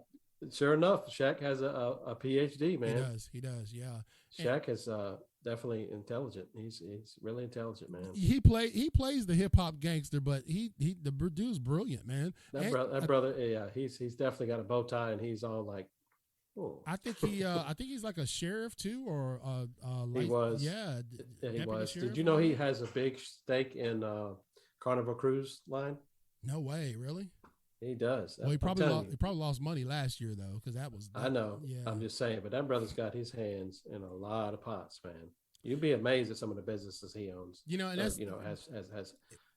Sure enough, Shaq has a PhD, man. He does. Yeah. Shaq is definitely intelligent. He's really intelligent, man. He plays the hip hop gangster, but the dude's brilliant, man. That brother, yeah, he's definitely got a bow tie, and he's all like, oh. I think he's like a sheriff too, or he was. Yeah, he was. Did you know he has a big stake in Carnival Cruise Line? No way, really. He does. Well, he probably lost money last year though, because that was. I know. Yeah. I'm just saying, but that brother's got his hands in a lot of pots, man. You'd be amazed at some of the businesses he owns. And that's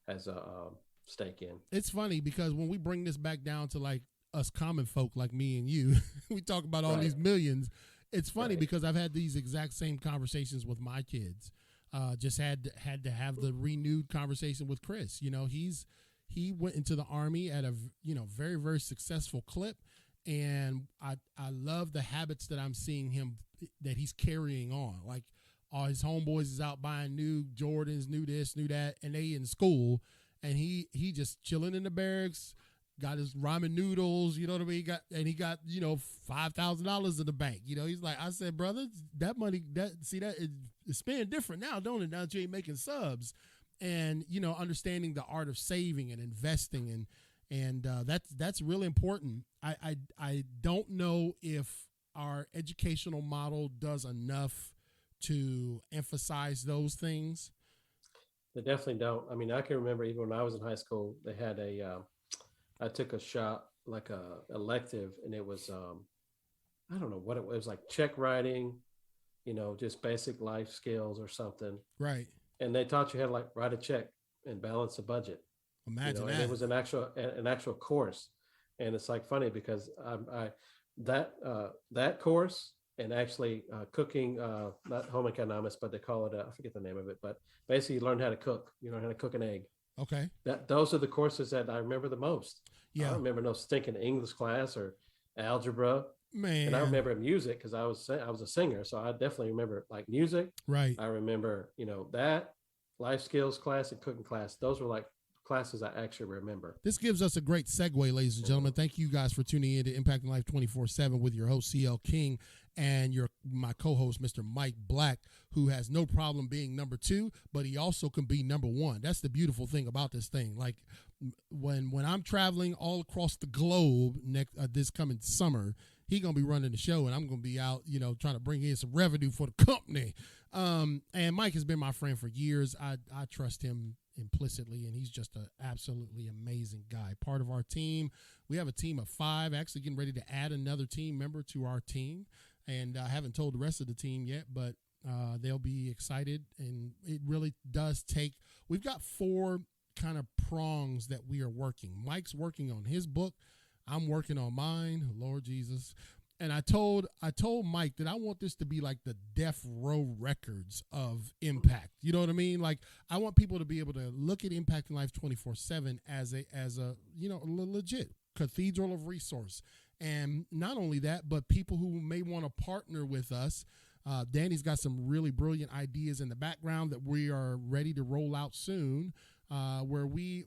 has a stake in. It's funny because when we bring this back down to like us common folk like me and you, we talk about all these millions. It's funny because I've had these exact same conversations with my kids. Just had to have the renewed conversation with Chris. He went into the Army at a very, very successful clip, and I love the habits that I'm seeing that he's carrying on. Like all his homeboys is out buying new Jordans, new this, new that, and they in school, and he just chilling in the barracks, got his ramen noodles, you know what I mean? He got $5,000 in the bank. He's like, I said, brother, that money, it's spending different now, don't it? Now that you ain't making subs. And understanding the art of saving and investing, and that's really important. I don't know if our educational model does enough to emphasize those things. They definitely don't. I mean, I can remember even when I was in high school, they had I took a shot, like a elective, and it was I don't know what it was. It was like check writing, just basic life skills or something. Right. And they taught you how to like write a check and balance a budget. Imagine that. And it was an actual course, and it's like funny because that course and actually cooking, not home economics, but they call it I forget the name of it, but basically you learn how to cook. You learn how to cook an egg. Okay. Those are the courses that I remember the most. Yeah. I don't remember no stinking English class or algebra. Man. And I remember music because I was a singer, so I definitely remember like music. Right. I remember that life skills class and cooking class. Those were like classes I actually remember. This gives us a great segue, ladies and gentlemen. Thank you guys for tuning in to Impacting Life 24/7 with your host CL King and my co-host Mr. Mike Black, who has no problem being number 2, but he also can be number 1. That's the beautiful thing about this thing. Like when I'm traveling all across the globe this coming summer, he gonna be running the show, and I'm gonna be out, trying to bring in some revenue for the company. And Mike has been my friend for years. I trust him implicitly, and he's just an absolutely amazing guy. Part of our team. We have a team of 5. Actually, getting ready to add another team member to our team, and I haven't told the rest of the team yet, but they'll be excited. And it really does take. We've got 4 kind of prongs that we are working. Mike's working on his book. I'm working on mine, Lord Jesus. And I told Mike that I want this to be like the Death Row Records of impact. You know what I mean? Like I want people to be able to look at Impacting Life 24/7 as a legit cathedral of resource. And not only that, but people who may want to partner with us. Danny's got some really brilliant ideas in the background that we are ready to roll out soon, where we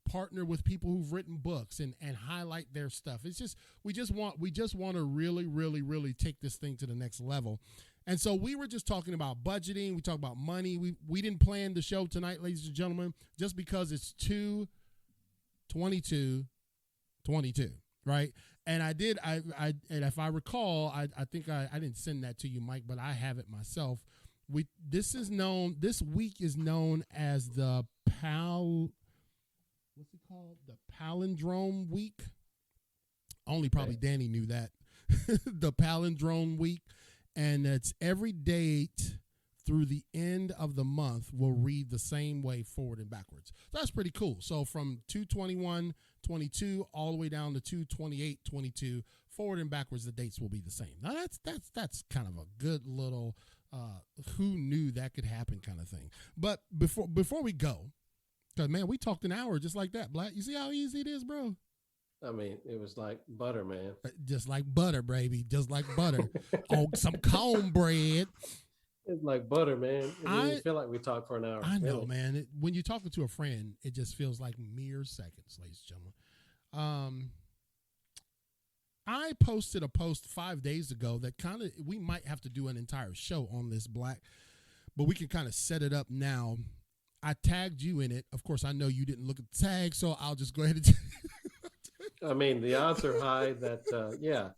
partner with people who've written books and highlight their stuff. It's just we just want to really, really, really take this thing to the next level. And so we were just talking about budgeting. We talked about money. We didn't plan the show tonight, ladies and gentlemen, just because it's 2/22/22, right? And I did. And if I recall, I think I didn't send that to you, Mike, but I have it myself. This week is known as the what's it called? The Palindrome Week. Only probably Danny knew that. The Palindrome Week. And it's every date through the end of the month will read the same way forward and backwards. So that's pretty cool. So from 2/21/22 all the way down to 2/28/22, forward and backwards, the dates will be the same. Now that's kind of a good little who knew that could happen kind of thing. But before we go, because man, we talked an hour just like that, Black. You see how easy it is, bro? I mean, it was like butter, man. Just like butter, baby. Just like butter on some cornbread. It's like butter, man. I feel like we talked for an hour. I know, really. Man. When you're talking to a friend, it just feels like mere seconds, ladies and gentlemen. I posted a post 5 days ago that we might have to do an entire show on this, Black, but we can kind of set it up now. I tagged you in it. Of course, I know you didn't look at the tag, so I'll just go ahead and I mean, the odds are high that, yeah.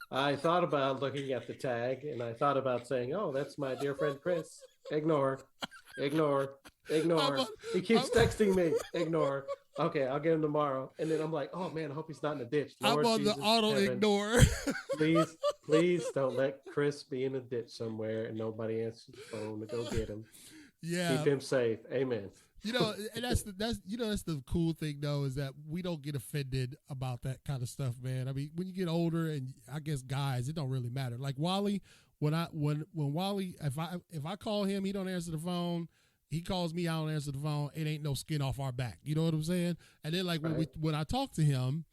I thought about looking at the tag, and I thought about saying, oh, that's my dear friend Chris. Ignore. He keeps texting me. Ignore. Okay, I'll get him tomorrow. And then I'm like, oh, man, I hope he's not in the ditch. Lord I'm on Jesus, the auto heaven. Ignore. Please don't let Chris be in a ditch somewhere and nobody answers the phone to go get him. Yeah. Keep him safe. Amen. You know, and that's the cool thing though, is that we don't get offended about that kind of stuff, man. I mean, when you get older, and I guess guys, it don't really matter. Like Wally, when Wally, if I call him, he don't answer the phone. He calls me, I don't answer the phone. It ain't no skin off our back. You know what I'm saying? And then like when I talk to him,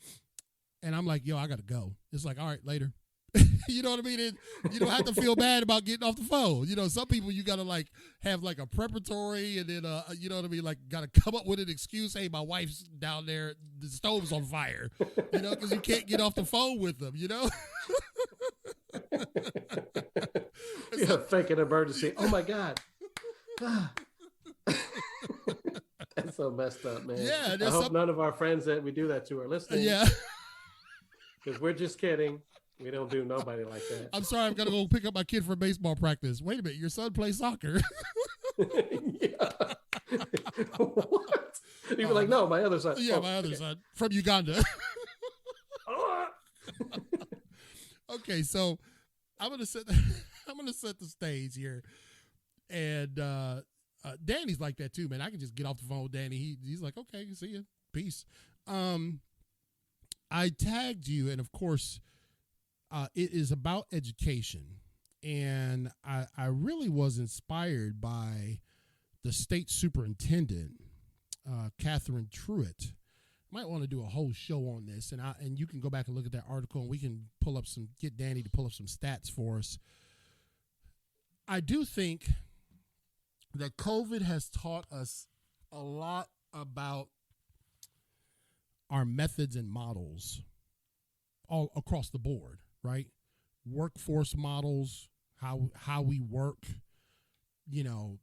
and I'm like, yo, I gotta go. It's like, all right, later. You know what I mean? You don't have to feel bad about getting off the phone. You know, some people you gotta like have like a preparatory, and then you know what I mean, like gotta come up with an excuse. Hey, my wife's down there, the stove's on fire. You know, because you can't get off the phone with them. You know. Yeah, fake an emergency. Oh my God. That's so messed up, man. Yeah, I hope none of our friends that we do that to are listening. Yeah. Because we're just kidding. We don't do nobody like that. I'm sorry, I'm going to go pick up my kid for baseball practice. Wait a minute, your son plays soccer. Yeah. What? You were like, no, my other son. Yeah, my other son from Uganda. Okay, so I'm gonna set the stage here, and Danny's like that too, man. I can just get off the phone with Danny. He's like, okay, see you, peace. I tagged you, and of course, it is about education, and I really was inspired by the state superintendent, Catherine Truitt. Might want to do a whole show on this, and you can go back and look at that article, and we can get Danny to pull up some stats for us. I do think that COVID has taught us a lot about our methods and models all across the board, right? Workforce models, how we work, you know,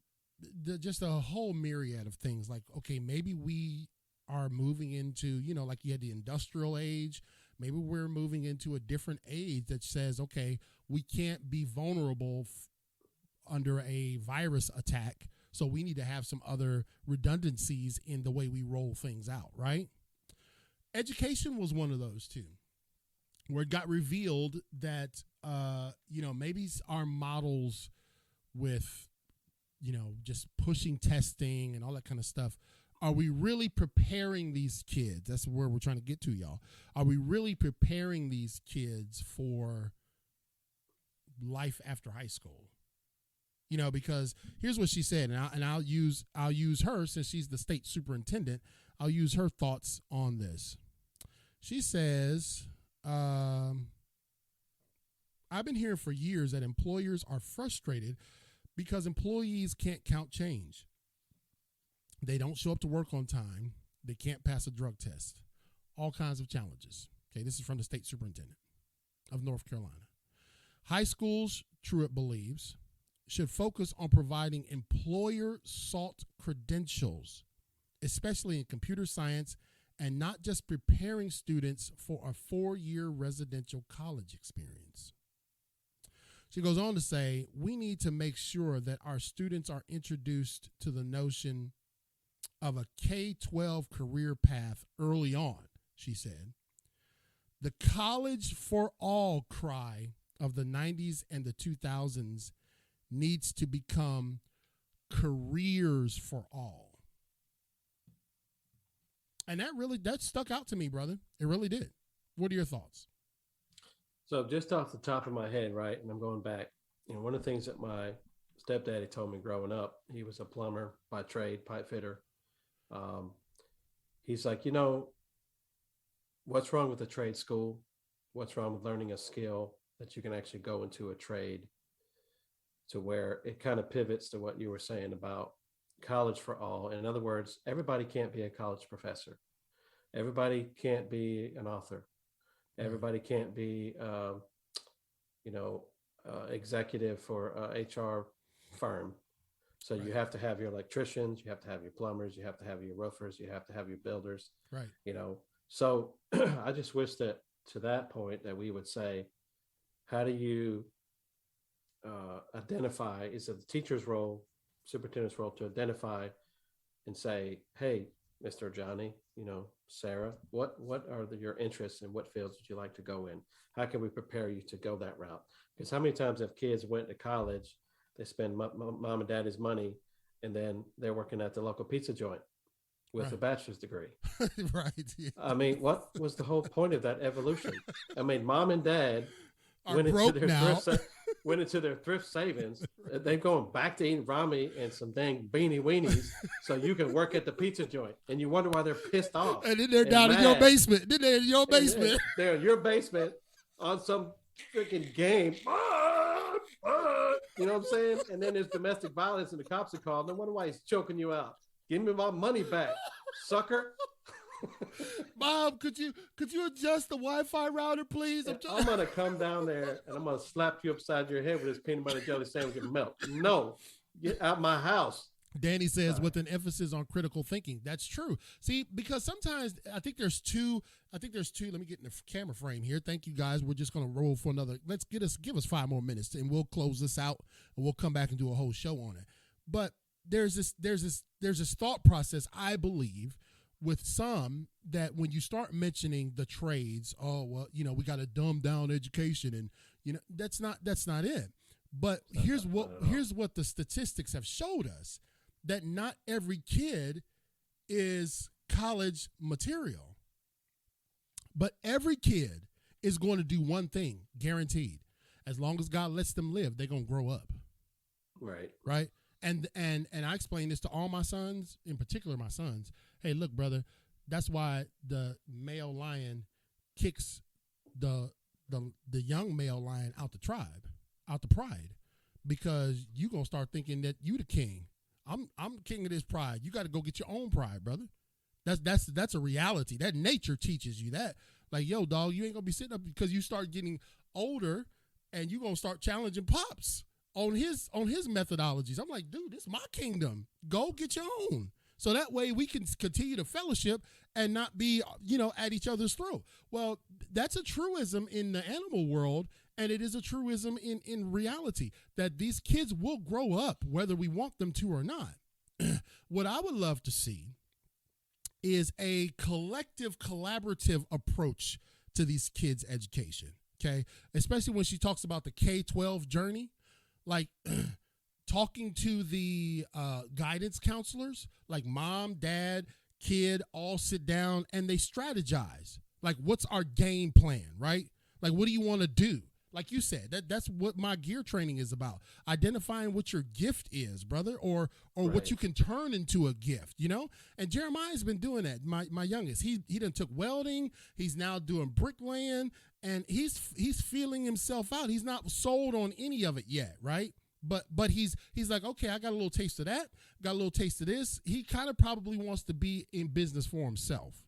just a whole myriad of things. Like, okay, maybe we are moving into, you know, like you had the industrial age. Maybe we're moving into a different age that says, okay, we can't be vulnerable under a virus attack. So we need to have some other redundancies in the way we roll things out, right? Education was one of those too, where it got revealed that, you know, maybe our models with, you know, just pushing testing and all that kind of stuff. Are we really preparing these kids? That's where we're trying to get to, y'all. Are we really preparing these kids for life after high school? You know, because here's what she said, and I'll use her since she's the state superintendent. I'll use her thoughts on this. She says, I've been hearing for years that employers are frustrated because employees can't count change. They don't show up to work on time. They can't pass a drug test. All kinds of challenges. Okay, this is from the state superintendent of North Carolina. High schools, Truitt believes, should focus on providing employer-sought credentials, especially in computer science, and not just preparing students for a 4-year residential college experience. She goes on to say, we need to make sure that our students are introduced to the notion of a K-12 career path early on, she said. The college for all cry of the 90s and the 2000s needs to become careers for all. And that stuck out to me, brother. It really did. What are your thoughts? So just off the top of my head, right, and I'm going back, one of the things that my stepdaddy told me growing up, he was a plumber by trade, pipe fitter. He's like, what's wrong with a trade school? What's wrong with learning a skill that you can actually go into a trade, to where it kind of pivots to what you were saying about college for all. In other words, everybody can't be a college professor. Everybody can't be an author. Everybody can't be, executive for a HR firm. So you have to have your electricians, you have to have your plumbers, you have to have your roofers, you have to have your builders. Right. So I just wish that to that point that we would say, how do you identify? Is it the teacher's role, superintendent's role, to identify and say, hey, Mr. Johnny, Sarah, what are your interests and what fields would you like to go in? How can we prepare you to go that route? Because how many times have kids went to college, they spend mom and daddy's money, and then they're working at the local pizza joint with a bachelor's degree. Right. Yeah. I mean, what was the whole point of that evolution? I mean, mom and dad went into their thrift savings. They're going back to eating ramen and some dang beanie weenies so you can work at the pizza joint. And you wonder why they're pissed off. And then they're down in your basement. They're in your basement. They're in your basement on some freaking game. You know what I'm saying? And then there's domestic violence and the cops are called. No wonder why he's choking you out. Give me my money back, sucker. Mom, could you adjust the Wi-Fi router, please? I'm gonna come down there and I'm gonna slap you upside your head with this peanut butter jelly sandwich and melt. No, get out my house. Danny says, with an emphasis on critical thinking. That's true. See, because sometimes I think there's two. Let me get in the camera frame here. Thank you, guys. We're just going to roll for another. Give us 5 more minutes, and we'll close this out, and we'll come back and do a whole show on it. But there's this thought process, I believe, with some, that when you start mentioning the trades, we got to dumb down education, and that's not it. But here's what the statistics have showed us. That not every kid is college material, but every kid is going to do one thing, guaranteed. As long as God lets them live, they're going to grow up. Right. And I explain this to all my sons, in particular my sons. Hey, look, brother, that's why the male lion kicks the young male lion out the tribe, out the pride, because you gonna start thinking that you the king. I'm king of this pride. You got to go get your own pride, brother. That's a reality. That nature teaches you that. Like, yo, dog, you ain't gonna be sitting up because you start getting older, and you gonna start challenging pops on his methodologies. I'm like, dude, this is my kingdom. Go get your own. So that way we can continue to fellowship and not be, at each other's throat. Well, that's a truism in the animal world. And it is a truism in reality that these kids will grow up whether we want them to or not. What I would love to see is a collective, collaborative approach to these kids' education, okay? Especially when she talks about the K-12 journey, like talking to the guidance counselors, like mom, dad, kid, all sit down and they strategize. Like, what's our game plan, right? Like, what do you want to do? Like you said, that's what my gear training is about. Identifying what your gift is, brother, or what you can turn into a gift, And Jeremiah's been doing that. My youngest, he done took welding. He's now doing bricklaying, and he's feeling himself out. He's not sold on any of it yet, right? But he's like, okay, I got a little taste of that, got a little taste of this. He kind of probably wants to be in business for himself,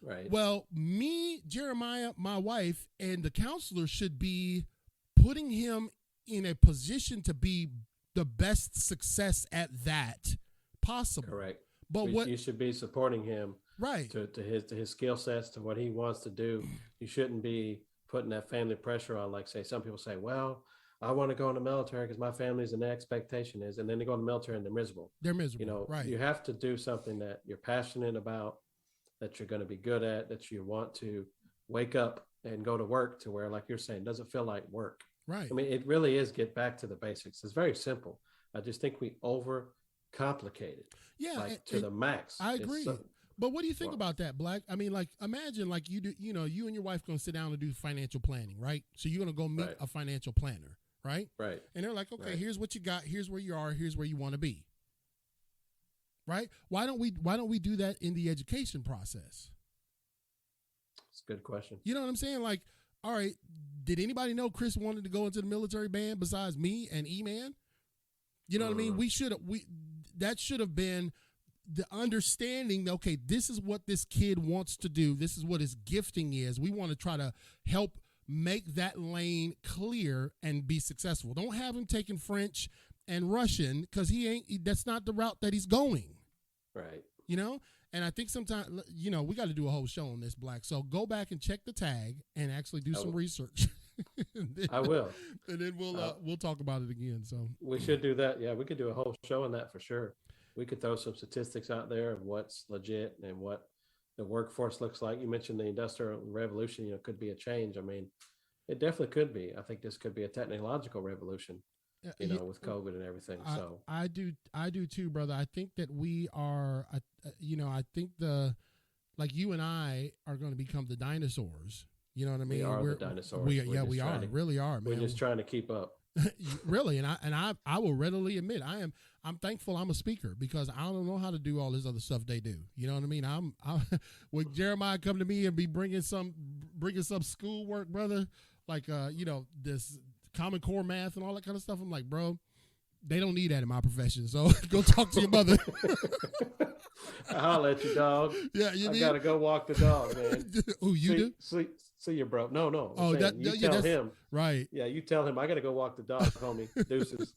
Right. Well, me, Jeremiah, my wife, and the counselor should be putting him in a position to be the best success at that possible. Correct. But you should be supporting him, right, to his skill sets, to what he wants to do. You shouldn't be putting that family pressure on. Like, say, some people say, well, I want to go in the military because my family's and the expectation is, and then they go in the military and they're miserable. They're miserable. Right. You have to do something that you're passionate about, that you're going to be good at, that you want to wake up and go to work to where, like you're saying, doesn't feel like work. Right. I mean, it really is get back to the basics. It's very simple. I just think we overcomplicate it. Yeah. To the max. I agree. But what do you think about that, Black? I mean, like, imagine like you do, you and your wife going to sit down and do financial planning, right? So you're going to go meet a financial planner, right? Right. And they're like, okay, here's what you got. Here's where you are. Here's where you want to be. Right. Why don't we do that in the education process? It's a good question. You know what I'm saying? Like, all right, did anybody know Chris wanted to go into the military band besides me and E-Man? You know what I mean? That should have been the understanding, okay, this is what this kid wants to do. This is what his gifting is. We want to try to help make that lane clear and be successful. Don't have him taking French and Russian because that's not the route that he's going. Right. And I think sometimes, we got to do a whole show on this, Black. So go back and check the tag and actually do some research. I will. And then we'll talk about it again. So we should do that. Yeah, we could do a whole show on that for sure. We could throw some statistics out there of what's legit and what the workforce looks like. You mentioned the Industrial Revolution, could be a change. I mean, it definitely could be. I think this could be a technological revolution, with COVID and everything. So I do too, brother. I think that we are, I think you and I are going to become the dinosaurs. You know what I mean? We're the dinosaurs. We are, really are, man. We're just trying to keep up. Really, and I will readily admit I'm thankful I'm a speaker because I don't know how to do all this other stuff they do. You know what I mean? I'm when Jeremiah come to me and be bringing some schoolwork, brother, like this Common Core math and all that kind of stuff. I'm like, bro, they don't need that in my profession. So go talk to your mother. I'll holler at you, dog. Yeah, I gotta go walk the dog, man. Oh, you do? See your bro. No. Oh, you tell him. Right. Yeah, you tell him I gotta go walk the dog, homie. Deuces.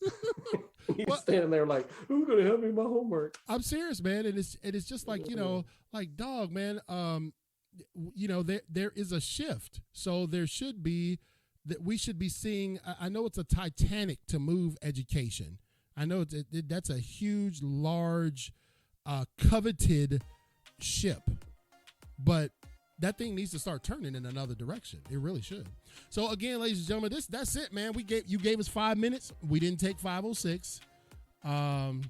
He's standing there like, who's gonna help me with my homework? I'm serious, man. And it's just like, like, dog, man. There is a shift. So there should be that we should be seeing. I know it's a Titanic to move education. I know that's a huge, large, coveted ship, but that thing needs to start turning in another direction. It really should. So again, ladies and gentlemen, that's it, man. You gave us 5 minutes. We didn't take 506. And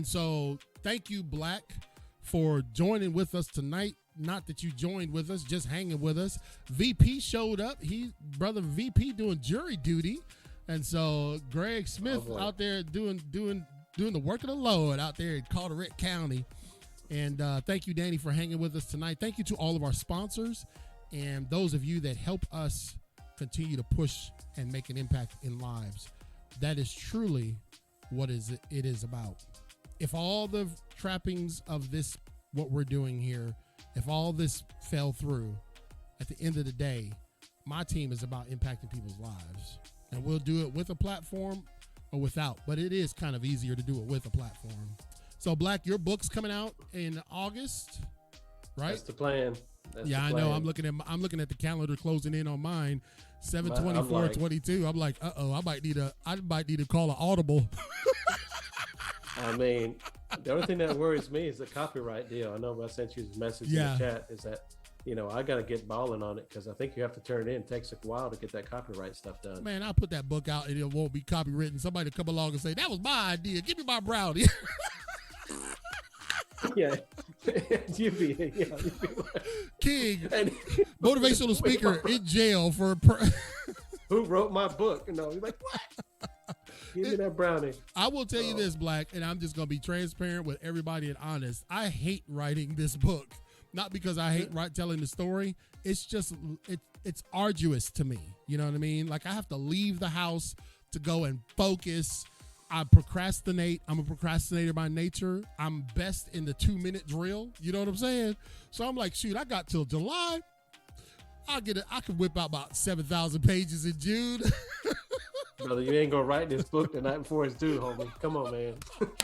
so thank you, Black, for joining with us tonight. Not that you joined with us, just hanging with us. VP showed up. Brother VP doing jury duty. And so Greg Smith out there doing the work of the Lord out there in Carteret County. And thank you, Danny, for hanging with us tonight. Thank you to all of our sponsors and those of you that help us continue to push and make an impact in lives. That is truly what it is about. If all the trappings of this, what we're doing here, if all this fell through, at the end of the day, my team is about impacting people's lives. And we'll do it with a platform or without, but it is kind of easier to do it with a platform. So, Black, your book's coming out in August, right? That's the plan. I know. I'm looking at the calendar closing in on mine, 7/24/22. I'm like, I might need to call an audible. I mean, the only thing that worries me is the copyright deal. I know I sent you a message in the chat. Is that I got to get balling on it because I think you have to turn it in. It takes a while to get that copyright stuff done. Man, I'll put that book out and it won't be copywritten. Somebody come along and say, that was my idea. Give me my brownie. Yeah. You'd be like, King, motivational speaker in jail for who wrote my book? You're like, what? Give me that brownie. I will tell you this, Black, and I'm just going to be transparent with everybody and honest. I hate writing this book. Not because I hate telling the story. It's just, it's arduous to me. You know what I mean? Like, I have to leave the house to go and focus. I procrastinate. I'm a procrastinator by nature. I'm best in the 2-minute drill. You know what I'm saying? So I'm like, shoot, I got till July. I could whip out about 7,000 pages in June. Brother, you ain't gonna write this book the night before it's due, homie. Come on, man.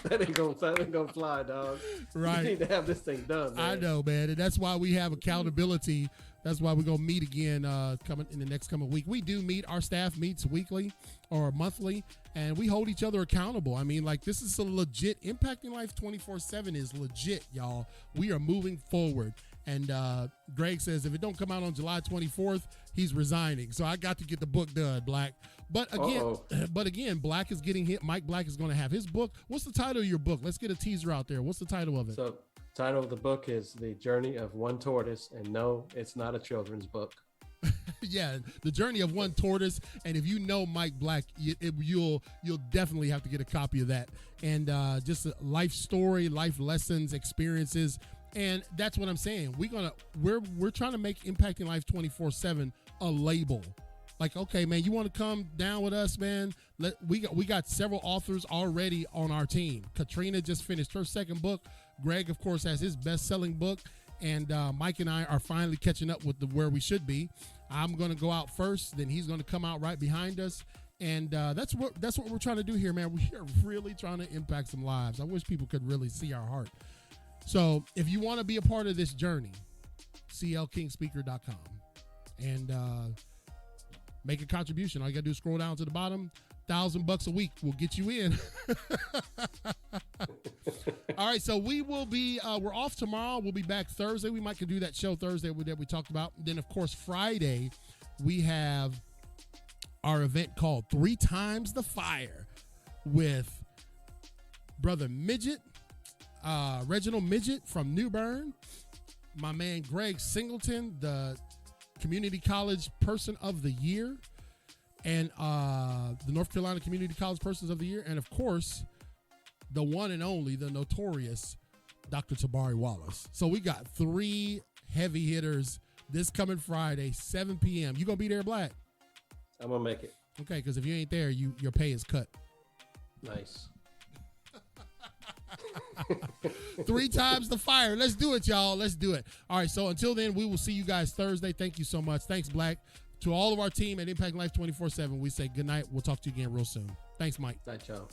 that ain't gonna fly, dog. Right. You need to have this thing done, man. I know, man. And that's why we have accountability. That's why we're gonna meet again coming in the next coming week. We do meet, our staff meets weekly or monthly, and we hold each other accountable. I mean, like, this is a legit Impacting Life 24/7 is legit, y'all. We are moving forward. And Greg says if it don't come out on July 24th, he's resigning. So I got to get the book done, Black. But again, Black is getting hit. Mike Black is going to have his book. What's the title of your book? Let's get a teaser out there. What's the title of it? So, title of the book is The Journey of One Tortoise. And no, it's not a children's book. Yeah, The Journey of One Tortoise. And if you know Mike Black, you'll definitely have to get a copy of that. And just a life story, life lessons, experiences. And that's what I'm saying. We're trying to make Impacting Life 24/7 a label. Like, okay, man, you want to come down with us, man? We got several authors already on our team. Katrina just finished her second book. Greg, of course, has his best-selling book, and Mike and I are finally catching up with where we should be. I'm going to go out first, then he's going to come out right behind us, and that's what we're trying to do here, man. We are really trying to impact some lives. I wish people could really see our heart. So if you want to be a part of this journey, clkingspeaker.com and make a contribution. All you got to do is scroll down to the bottom. $1,000 a week will get you in. All right, so we will be we're off tomorrow. We'll be back Thursday. We might could do that show Thursday that we talked about. Then, of course, Friday we have our event called 3 Times the Fire with Brother Midget, Reginald Midget from New Bern, my man Greg Singleton, the Community College Person of the Year, and the North Carolina Community College Persons of the Year, and of course, the one and only, the notorious Dr. Tabari Wallace. So we got 3 heavy hitters this coming Friday, 7 p.m. You gonna be there, Black? I'm gonna make it. Okay, because if you ain't there, your pay is cut. Nice. 3 times the fire. Let's do it, y'all. Let's do it. All right, so until then, we will see you guys Thursday. Thank you so much. Thanks, Black. To all of our team at Impact Life 24/7, we say good night. We'll talk to you again real soon. Thanks, Mike. Night, y'all.